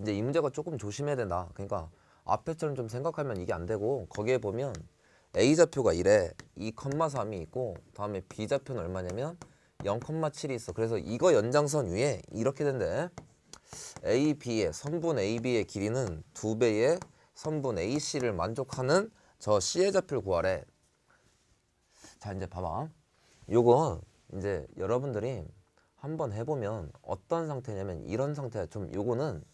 이제 이 문제가 조금 조심해야 된다. 그러니까 앞에처럼 좀 생각하면 이게 안 되고 거기에 보면 A좌표가 1에 2,3이 있고 다음에 B좌표는 얼마냐면 0,7이 있어. 그래서 이거 연장선 위에 이렇게 된대. AB의 선분 AB의 길이는 2배의 선분 AC를 만족하는 저 C의 좌표를 구하래. 자 이제 봐봐. 요거 이제 여러분들이 한번 해보면 어떤 상태냐면 이런 상태야. 좀 요거는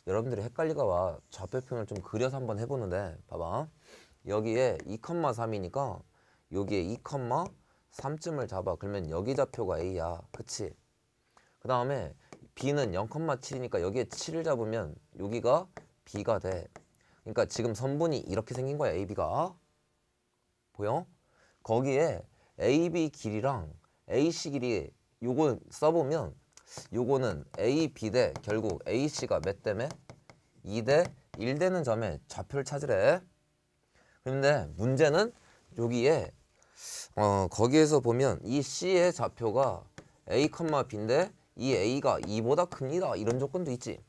여러분들이 헷갈릴까 봐 좌표표를 좀 그려서 한번 해보는데 봐봐. 여기에 2,3이니까 여기에 2,3쯤을 잡아. 그러면 여기 좌표가 A야. 그치? 그 다음에 B는 0,7이니까 여기에 7을 잡으면 여기가 B가 돼. 그러니까 지금 선분이 이렇게 생긴 거야. AB가. 보여? 거기에 AB 길이랑 AC 길이 요거 써보면 요거는 AB 대 결국 AC가 몇 대 몇? 2대 1 되는 점에 좌표를 찾으래. 그런데 문제는 여기에 거기에서 보면 이 C의 좌표가 A, B인데 이 A가 2보다 큽니다. 이런 조건도 있지.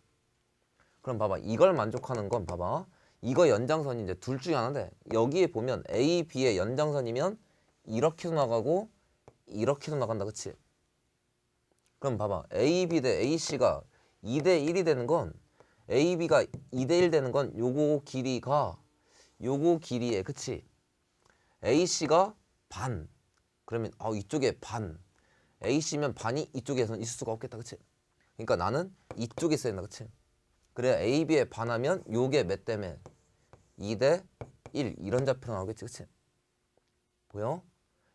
그럼 봐봐. 이걸 만족하는 건 봐봐. 이거 연장선이 이제 둘 중에 하나인데 여기에 보면 A, B의 연장선이면 이렇게도 나가고 이렇게도 나간다. 그치? 그럼 봐봐. AB 대 AC가 2대 1이 되는 건 AB가 2대 1 되는 건 요거 길이에 그치? AC가 반. 그러면 이쪽에 반. AC면 반이 이쪽에서는 있을 수가 없겠다. 그치? 그러니까 나는 이쪽에 써야 된다. 그치? 그래 AB에 반하면 요게 몇 대 몇? 2대 1 이런 좌표가 나오겠지. 그치? 보여?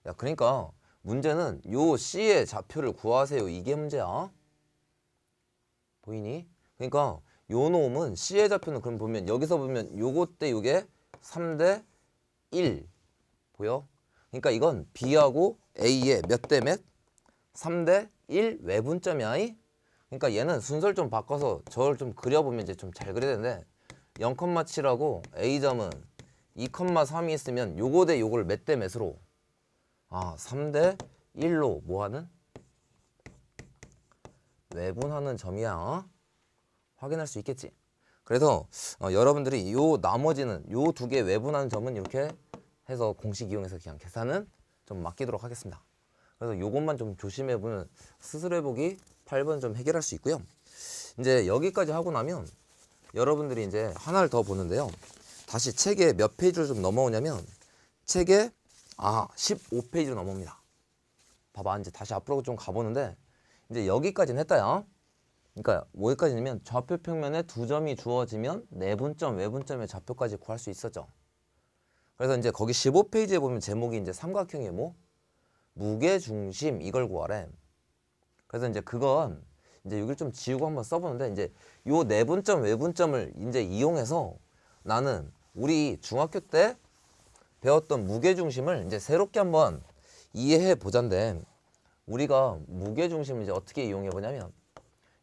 야 그러니까 문제는 요 C의 좌표를 구하세요. 이게 문제야. 보이니? 그러니까 요 놈은 C의 좌표는 그럼 보면 여기서 보면 요거 때 요게 3대 1 보여? 그러니까 이건 B하고 A의 몇 대 몇? 3대 1 외분점이야. 그러니까 얘는 순서를 좀 바꿔서 저를 좀 그려보면 이제 좀 잘 그려야 되는데 0,7하고 A점은 2,3이 있으면 요거 대 요걸 몇 대 몇으로? 3대 1로 뭐하는? 외분하는 점이야. 확인할 수 있겠지. 그래서 여러분들이 요 나머지는 요 두 개 외분하는 점은 이렇게 해서 공식 이용해서 그냥 계산은 좀 맡기도록 하겠습니다. 그래서 요것만 좀 조심해보면 스스로 해보기 8번 좀 해결할 수 있고요. 이제 여기까지 하고 나면 여러분들이 이제 하나를 더 보는데요. 다시 책에 몇 페이지로 좀 넘어오냐면 책에 15페이지로 넘어옵니다. 봐봐 이제 다시 앞으로 좀 가보는데 이제 여기까지는 했다야. 그러니까 뭐기까지냐면 좌표 평면에 두 점이 주어지면 내분점, 외분점의 좌표까지 구할 수 있었죠. 그래서 이제 거기 15페이지에 보면 제목이 이제 삼각형의 뭐 무게중심 이걸 구하래. 그래서 이제 그건 이제 여기를 좀 지우고 한번 써보는데 이제 요 내분점, 외분점을 이제 이용해서 나는 우리 중학교 때 배웠던 무게중심을 이제 새롭게 한번 이해해 보자인데 우리가 무게중심을 이제 어떻게 이용해 보냐면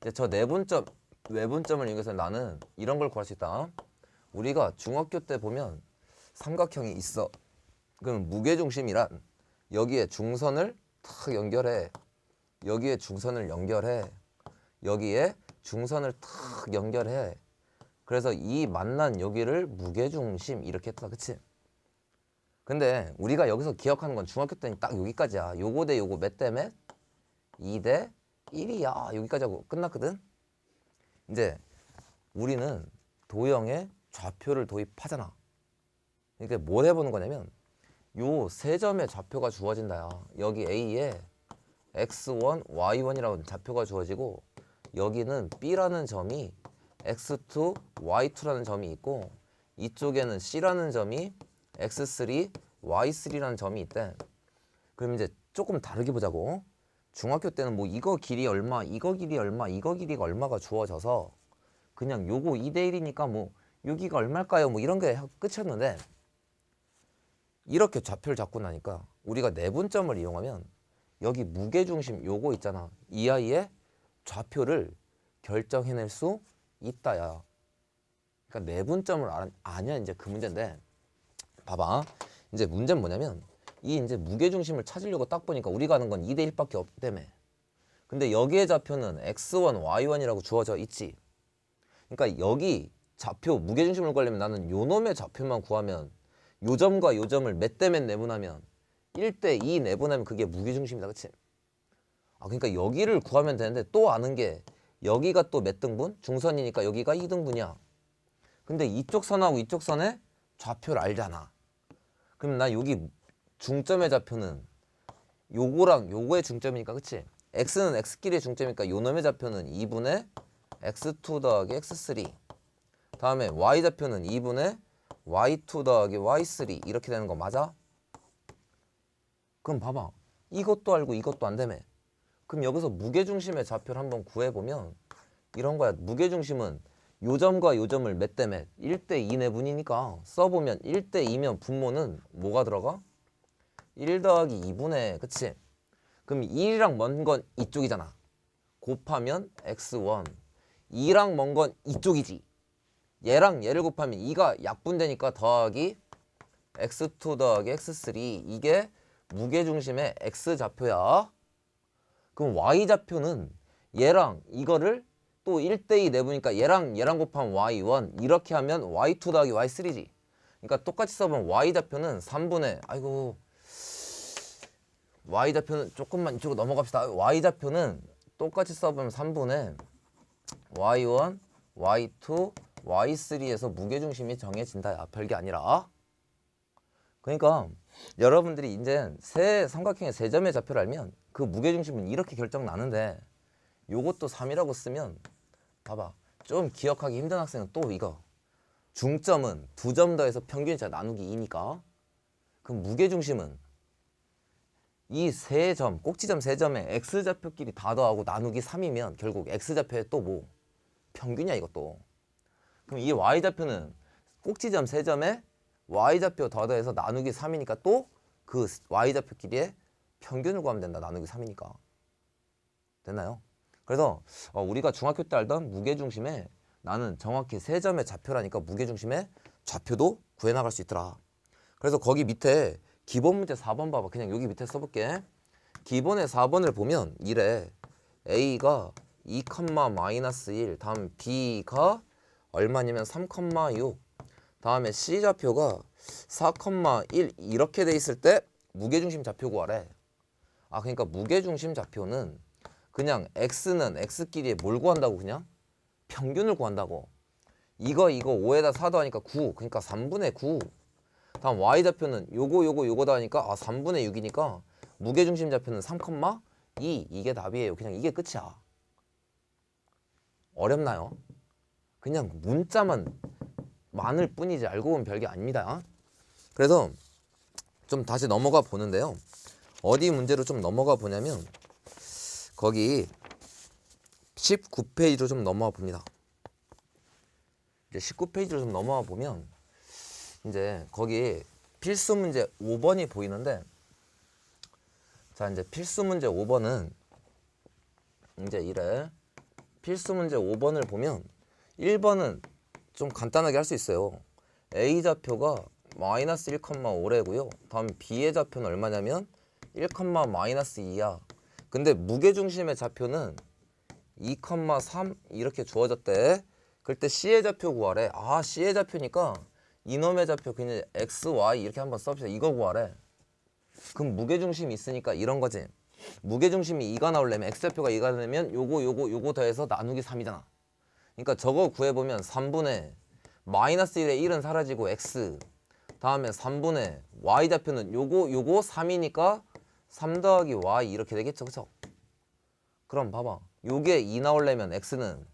이제 저 내분점, 외분점을 이용해서 나는 이런 걸 구할 수 있다. 우리가 중학교 때 보면 삼각형이 있어. 그럼 무게중심이란 여기에 중선을 탁 연결해. 여기에 중선을 연결해. 여기에 중선을 탁 연결해. 그래서 이 만난 여기를 무게중심 이렇게 했다. 그치? 근데 우리가 여기서 기억하는 건 중학교 때는 딱 여기까지야. 요거 대 요거 몇 대 몇? 2대 1이야. 여기까지 하고 끝났거든. 이제 우리는 도형에 좌표를 도입하잖아. 그러니까 뭘 해보는 거냐면 요 세 점의 좌표가 주어진다야. 여기 A에 x1, y1이라는 좌표가 주어지고 여기는 B라는 점이 x2, y2라는 점이 있고 이쪽에는 C라는 점이 x3, y3라는 점이 있대. 그럼 이제 조금 다르게 보자고. 중학교 때는 뭐 이거 길이 얼마, 이거 길이 얼마, 이거 길이가 얼마가 주어져서 그냥 요거 2대 1이니까 뭐 여기가 얼마일까요? 뭐 이런 게 끝이었는데 이렇게 좌표를 잡고 나니까 우리가 내분점을 이용하면 여기 무게중심 요거 있잖아. 이 아이의 좌표를 결정해낼 수 있다야. 그러니까 내분점을 아냐 이제 그 문제인데 봐봐. 이제 문제는 뭐냐면 이 이제 무게중심을 찾으려고 딱 보니까 우리가 아는 건 2대 1밖에 없다며. 근데 여기의 좌표는 x1, y1이라고 주어져 있지. 그러니까 여기 좌표 무게중심을 구하려면 나는 요 놈의 좌표만 구하면 요 점과 요 점을 몇 대 몇 내분하면 1대 2 내분하면 그게 무게중심이다. 그치? 아 그러니까 여기를 구하면 되는데 또 아는 게 여기가 또 몇 등분? 중선이니까 여기가 2등분이야. 근데 이쪽 선하고 이쪽 선의 좌표를 알잖아. 그럼 나 여기 중점의 좌표는 요거랑 요거의 중점이니까 그치? x는 x끼리의 중점이니까 요 놈의 좌표는 2분의 x2 더하기 x3 다음에 y 좌표는 2분의 y2 더하기 y3 이렇게 되는 거 맞아? 그럼 봐봐. 이것도 알고 이것도 안 되매. 그럼 여기서 무게중심의 좌표를 한번 구해보면 이런 거야. 무게중심은 요 점과 요 점을 몇 대 몇? 1대 2 내분이니까 써보면 1대 2면 분모는 뭐가 들어가? 1 더하기 2분의 그치? 그럼 1이랑 먼 건 이쪽이잖아. 곱하면 x1 2랑 먼 건 이쪽이지. 얘랑 얘를 곱하면 2가 약분되니까 더하기 x2 더하기 x3 이게 무게중심의 x좌표야. 그럼 y좌표는 얘랑 이거를 또 1대2 내보니까 얘랑 곱하면 y1 이렇게 하면 y2 더하기 y3지. 그러니까 똑같이 써보면 y좌표는 3분의 아이고 y좌표는 조금만 이쪽으로 넘어갑시다. y좌표는 똑같이 써보면 3분의 y1, y2, y3에서 무게중심이 정해진다. 별게 아니라. 그러니까 여러분들이 이제 세 삼각형의 세 점의 좌표를 알면 그 무게중심은 이렇게 결정 나는데 요것도 3이라고 쓰면 봐봐. 좀 기억하기 힘든 학생은 또 이거 중점은 두 점 더해서 평균이자 나누기 2니까 그럼 무게중심은 이 세 점, 꼭지점 세 점에 x좌표끼리 다 더하고 나누기 3이면 결국 x좌표에 또 뭐? 평균이야 이것도. 그럼 이 y좌표는 꼭지점 세 점에 y좌표 더해서 나누기 3이니까 또 그 y좌표끼리의 평균을 구하면 된다. 나누기 3이니까. 됐나요? 그래서 우리가 중학교 때 알던 무게중심에 나는 정확히 세 점의 좌표라니까 무게중심의 좌표도 구해나갈 수 있더라. 그래서 거기 밑에 기본 문제 4번 봐봐. 그냥 여기 밑에 써볼게. 기본의 4번을 보면 이래. A가 2, -1 다음 B가 얼마냐면 3,6 다음에 C좌표가 4,1 이렇게 돼 있을 때 무게중심 좌표 구하래. 아 그러니까 무게중심 좌표는 그냥 X는 X끼리 뭘 구한다고 그냥? 평균을 구한다고. 이거 5에다 4 더하니까 9 그러니까 3분의 9 다음 Y좌표는 요거 더하니까 3분의 6이니까 무게중심 좌표는 3,2 이게 답이에요. 그냥 이게 끝이야. 어렵나요? 그냥 문자만 많을 뿐이지 알고 보면 별게 아닙니다. 그래서 좀 다시 넘어가 보는데요. 어디 문제로 좀 넘어가 보냐면 거기 19페이지로 좀 넘어가 봅니다. 이제 19페이지로 좀 넘어가 보면 이제 거기 필수 문제 5번이 보이는데, 자 이제 필수 문제 5번은 이제 이래. 필수 문제 5번을 보면 1번은 좀 간단하게 할 수 있어요. A 좌표가 마이너스 1,5래고요. 다음 B의 좌표는 얼마냐면 1,-2야. 근데 무게중심의 좌표는 2,3 이렇게 주어졌대. 그때 C의 좌표 구하래. 아 C의 좌표니까 이놈의 좌표 그냥 X, Y 이렇게 한번 써봅시다. 이거 구하래. 그럼 무게중심이 있으니까 이런 거지. 무게중심이 2가 나오려면 X좌표가 2가 되면 요거 더해서 나누기 3이잖아. 그러니까 저거 구해보면 3분의 마이너스 1의 1은 사라지고 X, 다음에 3분의 Y좌표는 요거 3이니까 3 더하기 Y 이렇게 되겠죠. 그쵸? 그럼 봐봐. 요게 2 나오려면 X는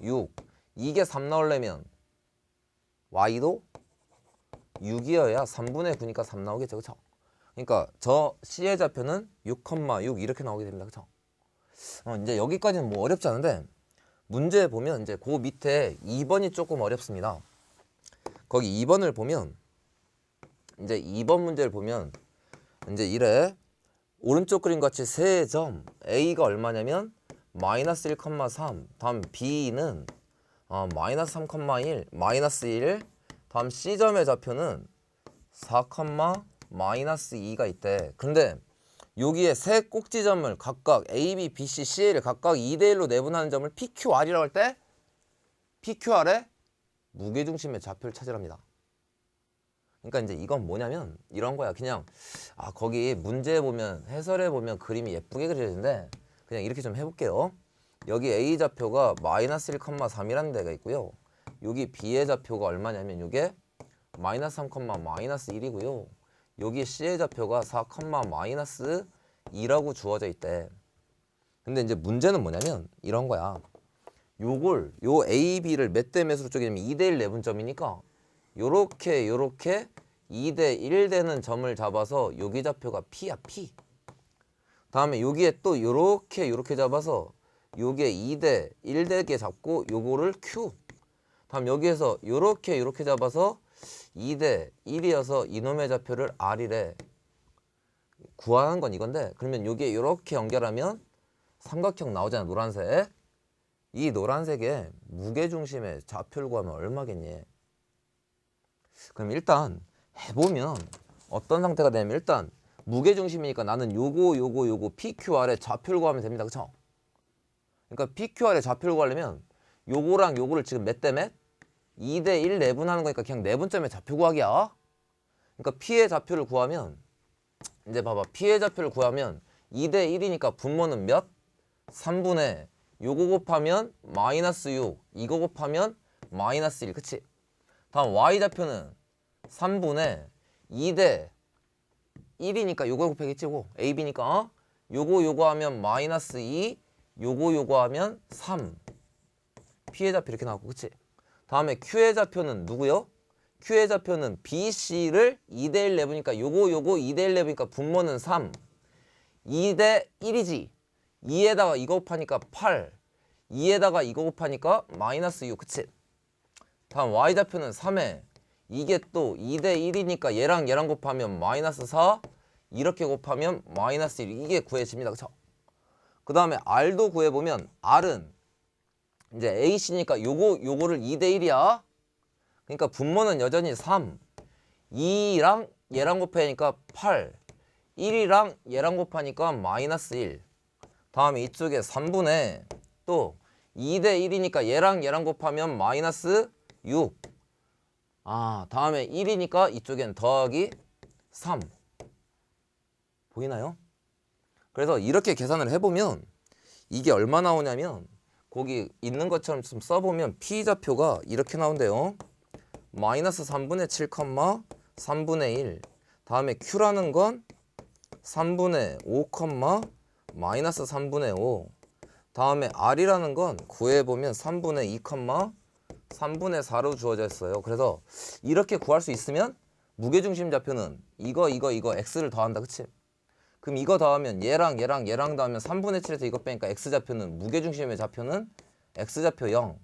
6, 이게 3 나오려면 Y도 6이어야 3분의 9니까 3 나오겠죠. 그쵸? 그러니까 저 C의 좌표는 6,6 이렇게 나오게 됩니다. 그쵸? 이제 여기까지는 뭐 어렵지 않은데 문제 보면 이제 그 밑에 2번이 조금 어렵습니다. 거기 2번을 보면 이제 2번 문제를 보면 이제 이래. 오른쪽 그림 같이 세 점 A가 얼마냐면 마이너스 1,3, 다음 B는 마이너스 3,1, 마이너스 1, 다음 C점의 좌표는 4, 마이너스 2가 있대. 근데 여기에 세 꼭지점을 각각 A, B, B, C, C를 각각 2대1로 내분하는 점을 PQR이라고 할 때 PQR의 무게중심의 좌표를 찾으랍니다. 그러니까 이제 이건 뭐냐면 이런 거야. 그냥 거기 문제 보면 해설해 보면 그림이 예쁘게 그려지는데 그냥 이렇게 좀 해볼게요. 여기 A 좌표가 마이너스 1,3이라는 데가 있고요. 여기 B의 좌표가 얼마냐면 이게 마이너스 3, 마이너스 1이고요. 여기 C의 좌표가 4, 마이너스 2라고 주어져 있대. 근데 이제 문제는 뭐냐면 이런 거야. 요 A, B를 몇 대 몇으로 쪼개면 2대1 내분점이니까 요렇게 2대1 되는 점을 잡아서 여기 좌표가 P야, P. 다음에 여기에 또 요렇게 잡아서 요게 2대1 되게 잡고 요거를 Q. 다음 여기에서 요렇게 잡아서 2대1이어서 이놈의 좌표를 R이래. 구하는 건 이건데 그러면 요게 요렇게 연결하면 삼각형 나오잖아. 노란색. 이 노란색에 무게중심의 좌표를 구하면 얼마겠니? 그럼 일단 해보면 어떤 상태가 되냐면 일단 무게중심이니까 나는 요거 PQR의 좌표를 구하면 됩니다. 그쵸? 그러니까 PQR의 좌표를 구하려면 요거랑 요거를 지금 몇 대 몇? 2대1 내분하는 거니까 그냥 내분점의 좌표 구하기야. 그러니까 P의 좌표를 구하면 이제 봐봐. P의 좌표를 구하면 2대1이니까 분모는 몇? 3분의 요거 곱하면 마이너스 6, 이거 곱하면 마이너스 1. 그치? 다음 Y좌표는 3분의 2대 1이니까 요거 곱하겠지. AB니까 요거 하면 마이너스 2, 요거 하면 3. P의 좌표 이렇게 나왔고. 그치? 다음에 Q의 좌표는 누구요? Q의 좌표는 BC를 2대1 내보니까 요거 2대1 내보니까 분모는 3. 2대1이지. 2에다가 이거 곱하니까 8. 2에다가 이거 곱하니까 마이너스 6. 그치? 다음 Y좌표는 3에 이게 또 2대1이니까 얘랑 곱하면 마이너스 4. 이렇게 곱하면 마이너스 1. 이게 구해집니다. 그쵸? 그 다음에 R도 구해보면 R은 이제 AC니까 요거를 2대1이야. 그러니까 분모는 여전히 3. 2랑 얘랑 곱하니까 8. 1이랑 얘랑 곱하니까 마이너스 1. 다음에 이쪽에 3분의 또 2대1이니까 얘랑 곱하면 마이너스 6. 다음에 1이니까 이쪽엔 더하기 3. 보이나요? 그래서 이렇게 계산을 해보면 이게 얼마 나오냐면 거기 있는 것처럼 좀 써보면 P좌표가 이렇게 나온대요. 마이너스 3분의 7, 3분의 1. 다음에 Q라는 건 3분의 5, 마이너스 3분의 5. 다음에 R이라는 건 구해보면 3분의 2, 3분의 4로 주어져 있어요. 그래서 이렇게 구할 수 있으면 무게중심 좌표는 이거 X를 더한다. 그치? 그럼 이거 더하면 얘랑 더하면 3분의 7에서 이거 빼니까 X좌표는 무게중심의 좌표는 X좌표 0,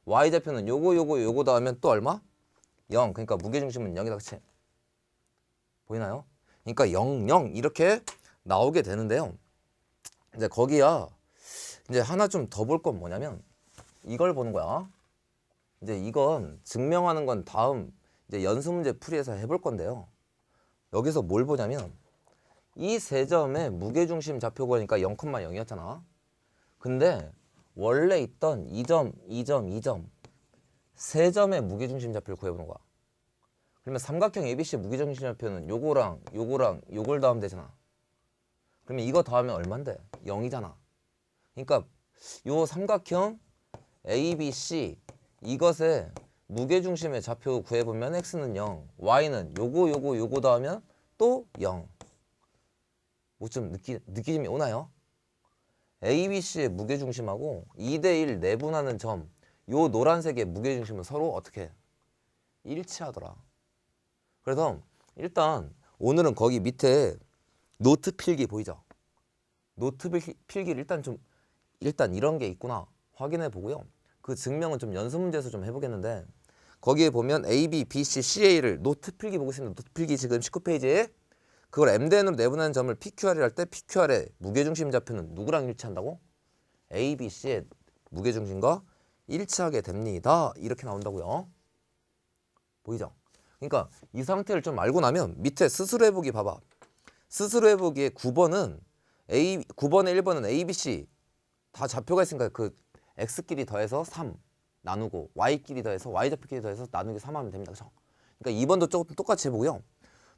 Y좌표는 요거 더하면 또 얼마? 0. 그러니까 무게중심은 0이다. 그치? 보이나요? 그러니까 0, 0 이렇게 나오게 되는데요. 이제 거기야 이제 하나 좀 더 볼 건 뭐냐면 이걸 보는 거야. 이제 이건 증명하는 건 다음 이제 연습 문제 풀이해서 해볼 건데요. 여기서 뭘 보냐면 이 세 점의 무게중심 좌표 구하니까 0,0이었잖아. 근데 원래 있던 2점 세 점의 무게중심 좌표를 구해보는 거야. 그러면 삼각형 ABC 무게중심 좌표는 요거랑 요걸 더하면 되잖아. 그러면 이거 더하면 얼만데? 0이잖아. 그러니까 요 삼각형 ABC 이것의 무게중심의 좌표 구해보면 X는 0, Y는 요거 더하면 또 0. 뭐 좀 느낌이 오나요? ABC의 무게중심하고 2대1 내분하는 점, 요 노란색의 무게중심은 서로 어떻게 일치하더라. 그래서 일단 오늘은 거기 밑에 노트 필기 보이죠? 노트 필기를 일단 이런 게 있구나 확인해 보고요. 그 증명은 좀 연습 문제에서 좀 해보겠는데 거기에 보면 A, B, B, C, CA를 노트 필기 보고 있습니다. 노트 필기 지금 19페이지에 그걸 MDN으로 내분하는 점을 PQR이 할 때 PQR의 무게중심 좌표는 누구랑 일치한다고? A, B, C의 무게중심과 일치하게 됩니다. 이렇게 나온다고요. 보이죠? 그러니까 이 상태를 좀 알고 나면 밑에 스스로 해보기 봐봐. 스스로 해보기에 9번에 1번은 A, B, C 다 좌표가 있으니까 그 X끼리 더해서 3 나누고 Y끼리 더해서 Y좌표끼리 더해서 나누기 3 하면 됩니다. 그렇죠? 그러니까 2번도 조금 똑같이 해보고요.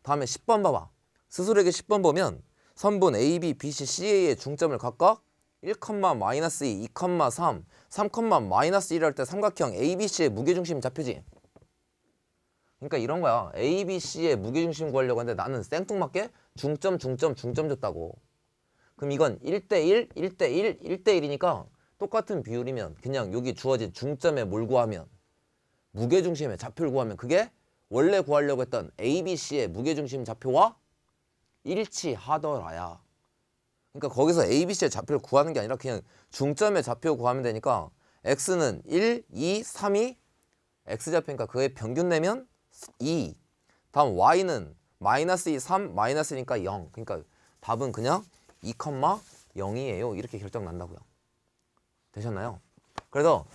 다음에 10번 봐봐. 스스로에게 10번 보면 선분 A, B, B, C, CA의 중점을 각각 1, -2, 2, 3, 3, -1 할 때 삼각형 ABC의 무게중심 좌표지. 그러니까 이런 거야. ABC의 무게중심 구하려고 하는데 나는 생뚱맞게 중점 줬다고. 그럼 이건 1대1, 1대1, 1대1이니까 똑같은 비율이면 그냥 여기 주어진 중점에 뭘 구하면 무게중심의 좌표를 구하면 그게 원래 구하려고 했던 ABC의 무게중심 좌표와 일치하더라야. 그러니까 거기서 ABC의 좌표를 구하는 게 아니라 그냥 중점의 좌표 구하면 되니까 X는 1, 2, 3이 X좌표니까 그의 평균 내면 2. 다음 Y는 -2, 3, 마이너스니까 0. 그러니까 답은 그냥 2, 0이에요. 이렇게 결정 난다고요. 되셨나요? 그래서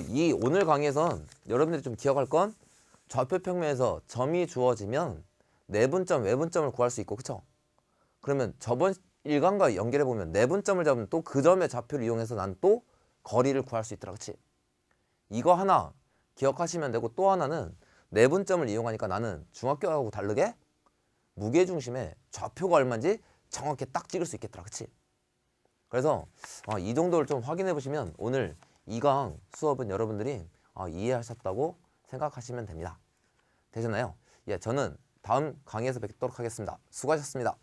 이 오늘 강의에선 여러분들이 좀 기억할 건 좌표 평면에서 점이 주어지면 내분점, 외분점을 구할 수 있고, 그쵸? 그러면 저번 일강과 연결해보면 내분점을 잡으면 또 그 점의 좌표를 이용해서 난 또 거리를 구할 수 있더라. 그치? 이거 하나 기억하시면 되고 또 하나는 내분점을 이용하니까 나는 중학교하고 다르게 무게중심의 좌표가 얼마인지 정확히 딱 찍을 수 있겠더라. 그치? 그래서 이 정도를 좀 확인해 보시면 오늘 2강 수업은 여러분들이 이해하셨다고 생각하시면 됩니다. 되셨나요? 예, 저는 다음 강의에서 뵙도록 하겠습니다. 수고하셨습니다.